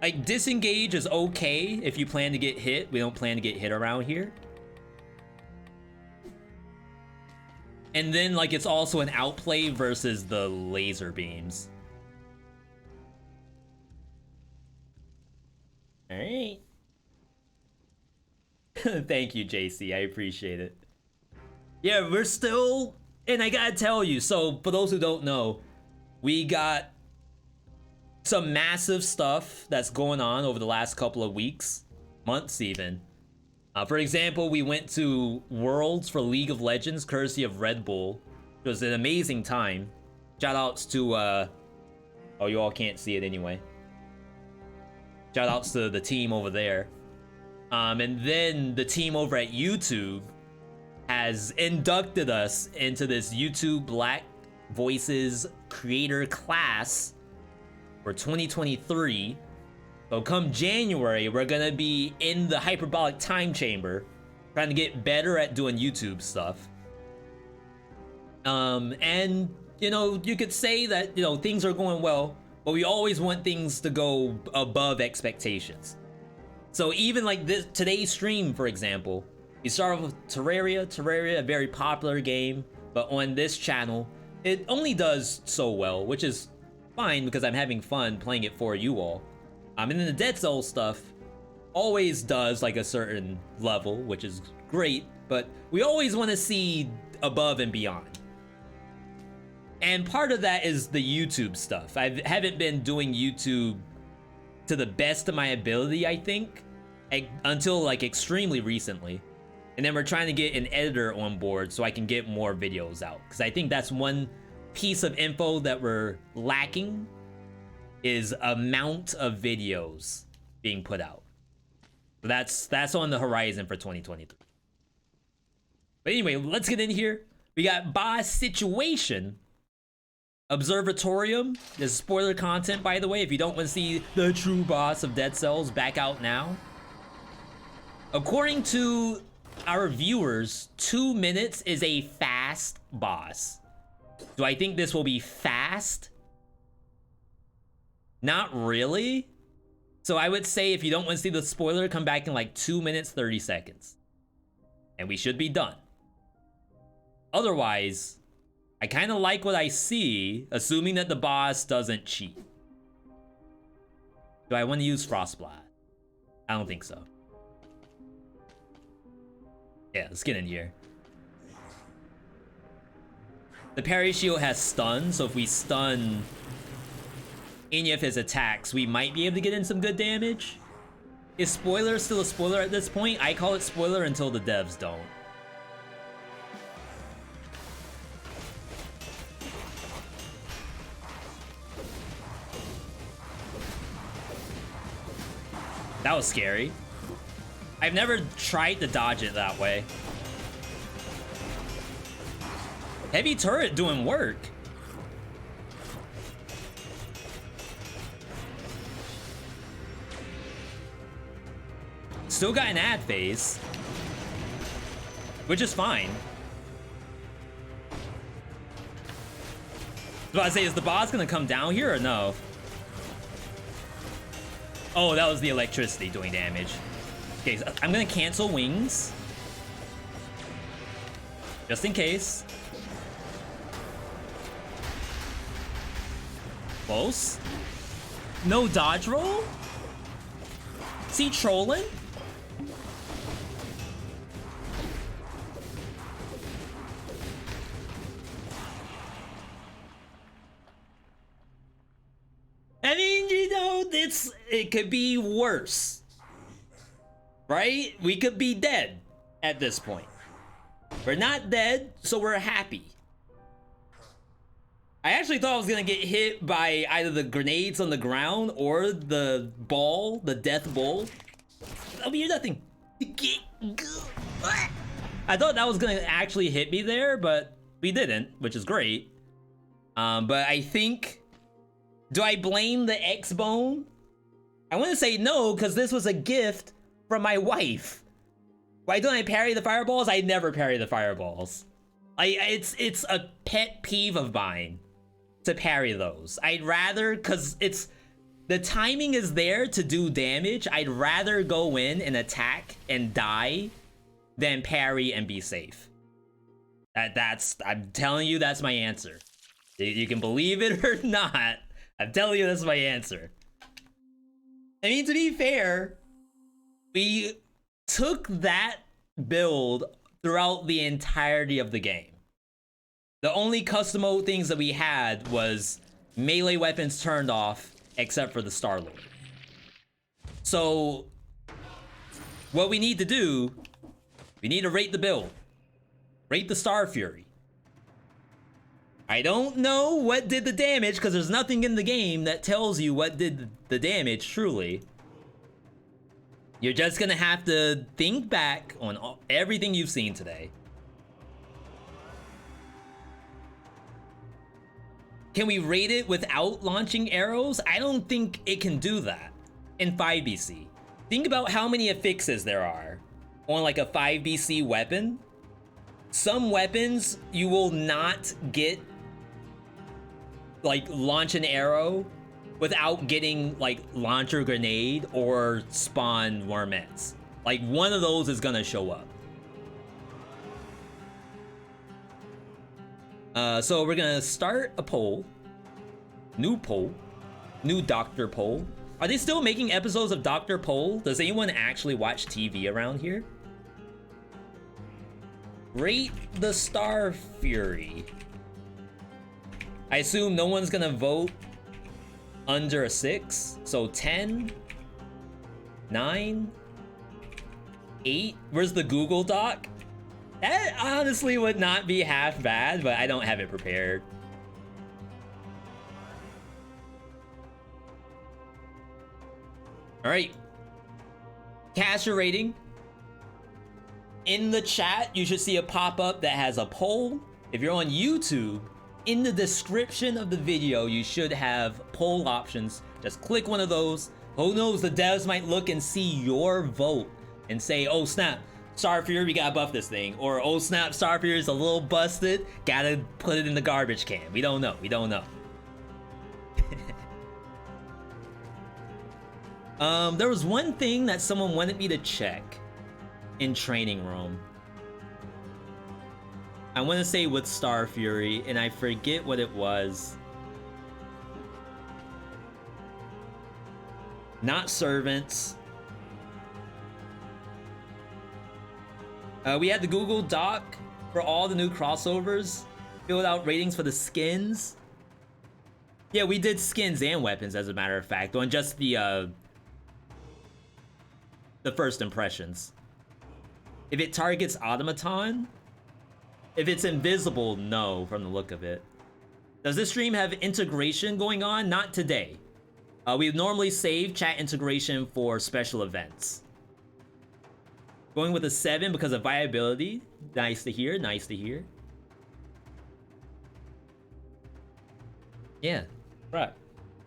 Like, disengage is okay if you plan to get hit. We don't plan to get hit around here. And then, like, it's also an outplay versus the laser beams. All right. Thank you, JC. I appreciate it. Yeah, we're still... And I gotta tell you, so for those who don't know, we got some massive stuff that's going on over the last couple of weeks, months even. For example, we went to Worlds for League of Legends, courtesy of Red Bull. It was an amazing time. Shoutouts to, oh, you all can't see it anyway. Shoutouts to the team over there. And then the team over at YouTube has inducted us into this YouTube Black Voices Creator class for 2023. So come January, we're gonna be in the hyperbolic time chamber, trying to get better at doing YouTube stuff. And you know, you could say that, you know, things are going well, but we always want things to go above expectations. So even like this today's stream, for example, we started with Terraria, a very popular game, but on this channel, it only does so well, which is fine because I'm having fun playing it for you all. And then the Dead Cells stuff always does like a certain level, which is great, but we always want to see above and beyond. And part of that is the YouTube stuff. I haven't been doing YouTube to the best of my ability, I think, until like extremely recently. And then we're trying to get an editor on board so I can get more videos out. Because I think that's one piece of info that we're lacking, is amount of videos being put out. So that's on the horizon for 2023. But anyway, let's get in here. We got boss situation. Observatorium. There's spoiler content, by the way. If you don't want to see the true boss of Dead Cells, back out now. According to our viewers, 2 minutes is a fast boss. Do I think this will be fast? Not really. So I would say if you don't want to see the spoiler, come back in like 2 minutes, 30 seconds. And we should be done. Otherwise, I kind of like what I see, assuming that the boss doesn't cheat. Do I want to use Frostblast? I don't think so. Yeah, let's get in here. The parry shield has stun, so if we stun any of his attacks, we might be able to get in some good damage. Is spoiler still a spoiler at this point? I call it spoiler until the devs don't. That was scary. I've never tried to dodge it that way. Heavy turret doing work. Still got an ad phase, which is fine. I was about to say, is the boss gonna come down here or no? Oh, that was the electricity doing damage. Okay, so I'm gonna cancel wings. Just in case. Close. No dodge roll? Is he trolling? I mean, you know, it could be worse. Right? We could be dead at this point. We're not dead, so we're happy. I actually thought I was gonna get hit by either the grenades on the ground or the ball, the death ball. Oh, you're nothing. I thought that was gonna actually hit me there, but we didn't, which is great. But I think, do I blame the X-Bone? I want to say no, because this was a gift from my wife. Why don't I parry the fireballs? I never parry the fireballs. It's a pet peeve of mine to parry those. I'd rather, because the timing is there to do damage. I'd rather go in and attack and die than parry and be safe. I'm telling you, that's my answer. You can believe it or not. I'm telling you, that's my answer. I mean, to be fair, we took that build throughout the entirety of the game. The only custom mode things that we had was melee weapons turned off, except for the Star-Lord. So, what we need to do, we need to rate the build. Rate the Star Fury. I don't know what did the damage, because there's nothing in the game that tells you what did the damage, truly. You're just gonna have to think back on everything you've seen today. Can we rate it without launching arrows? I don't think it can do that in 5BC. Think about how many affixes there are on like a 5BC weapon. Some weapons you will not get like launch an arrow without getting like launcher grenade or spawn wormettes. Like one of those is gonna show up. So we're gonna start a poll. New Dr. Poll. Are they still making episodes of Dr. Poll? Does anyone actually watch TV around here? Rate the Star Fury. I assume no one's gonna vote under a 6. So 10, 9, 8. Where's the Google Doc? That honestly would not be half bad, but I don't have it prepared. All right. Cast your rating. In the chat, you should see a pop-up that has a poll. If you're on YouTube, in the description of the video, you should have poll options. Just click one of those. Who knows, the devs might look and see your vote and say, oh snap, Star Fury, we gotta buff this thing. Or, oh snap, Star Fury is a little busted, gotta put it in the garbage can. We don't know, we don't know. There was one thing that someone wanted me to check in training room. I want to say with Star Fury, and I forget what it was. Not servants. We had the Google Doc for all the new crossovers. Filled out ratings for the skins. Yeah, we did skins and weapons, as a matter of fact, on just the first impressions. If it targets automaton, if it's invisible, no, from the look of it. Does this stream have integration going on? Not today. We normally save chat integration for special events. Going with a 7 because of viability. Nice to hear, nice to hear. Yeah, right.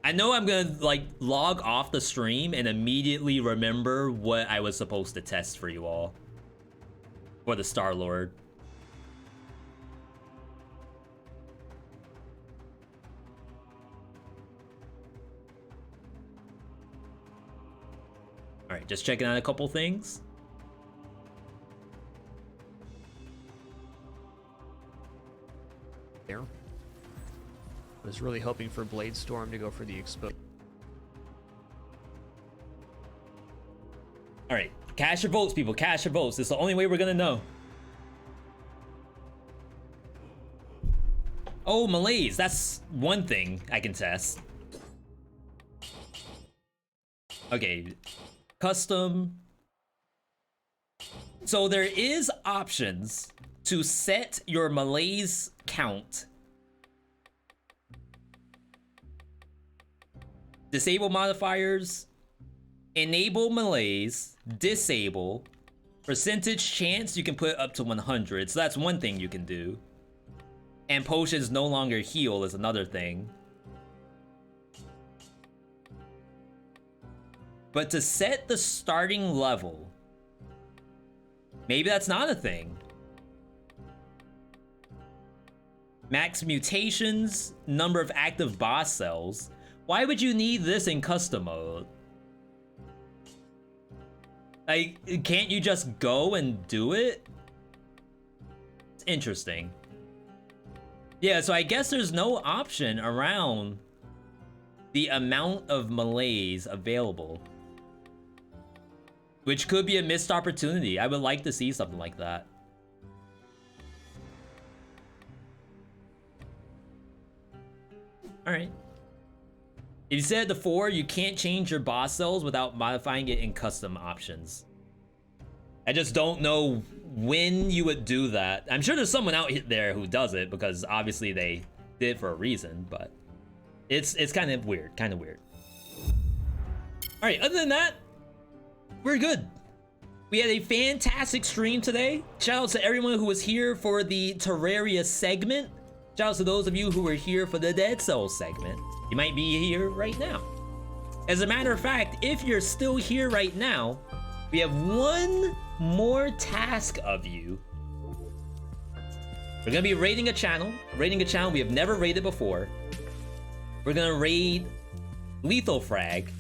I know I'm gonna like log off the stream and immediately remember what I was supposed to test for you all. For the Star-Lord. All right, just checking out a couple things. There. Was really hoping for Blade Storm to go for the expo. All right, cast your votes, people. Cast your votes. It's the only way we're gonna know. Oh, malaise. That's one thing I can test. Okay, custom. So there is options to set your malaise count disable modifiers, enable malaise, disable, percentage chance you can put up to 100. So that's one thing you can do. And potions no longer heal is another thing. But to set the starting level, maybe that's not a thing. Max mutations, number of active boss cells. Why would you need this in custom mode? Like, can't you just go and do it? It's interesting. Yeah, so I guess there's no option around the amount of malaise available. Which could be a missed opportunity. I would like to see something like that. Alright. If you said before, you can't change your boss cells without modifying it in custom options. I just don't know when you would do that. I'm sure there's someone out there who does it because obviously they did it for a reason, but it's kind of weird, Alright, other than that, we're good. We had a fantastic stream today. Shout out to everyone who was here for the Terraria segment. Shout out to those of you who were here for the Dead Cells segment. You might be here right now. As a matter of fact, if you're still here right now, we have one more task of you. We're gonna be raiding a channel we have never raided before. We're gonna raid Lethal Frag.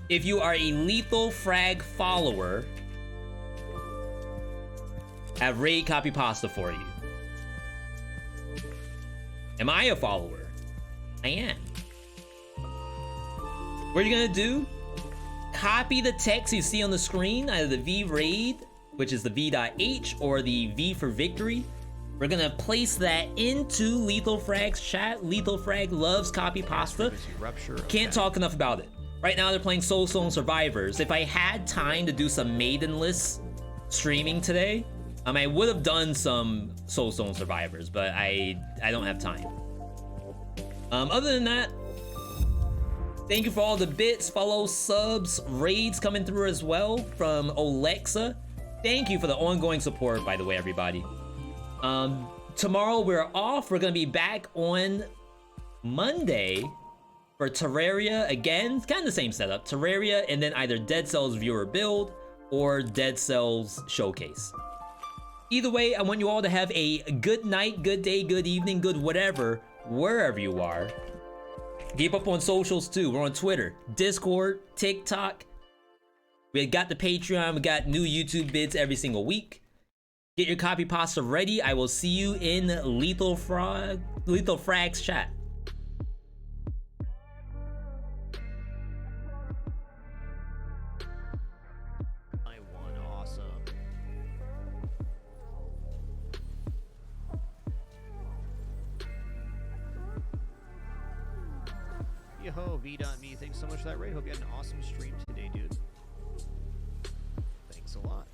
If you are a Lethal Frag follower, I have raid copy pasta for you. Am I a follower? I am. What are you gonna do? Copy the text you see on the screen, either the V raid, which is the V.H, or the V for victory. We're gonna place that into Lethal Frag's chat. Lethal Frag loves copy pasta. Can't talk enough about it. Right now they're playing Soulstone Survivors. If I had time to do some maidenless streaming today, I would have done some Soulstone Survivors, but I don't have time. Other than that, thank you for all the bits, follows, subs, raids coming through as well from Alexa. Thank you for the ongoing support, by the way, everybody. Tomorrow we're off. We're gonna be back on Monday for Terraria again. It's kind of the same setup. Terraria and then either Dead Cells viewer build or Dead Cells showcase. Either way, I want you all to have a good night, good day, good evening, good whatever, wherever you are. Keep up on socials too. We're on Twitter, Discord, TikTok. We got the Patreon. We got new YouTube vids every single week. Get your copy pasta ready. I will see you in Lethal Frag's chat. I won, awesome. Yo, V.Me, thanks so much for that raid. Hope you had an awesome stream today, dude. Thanks a lot.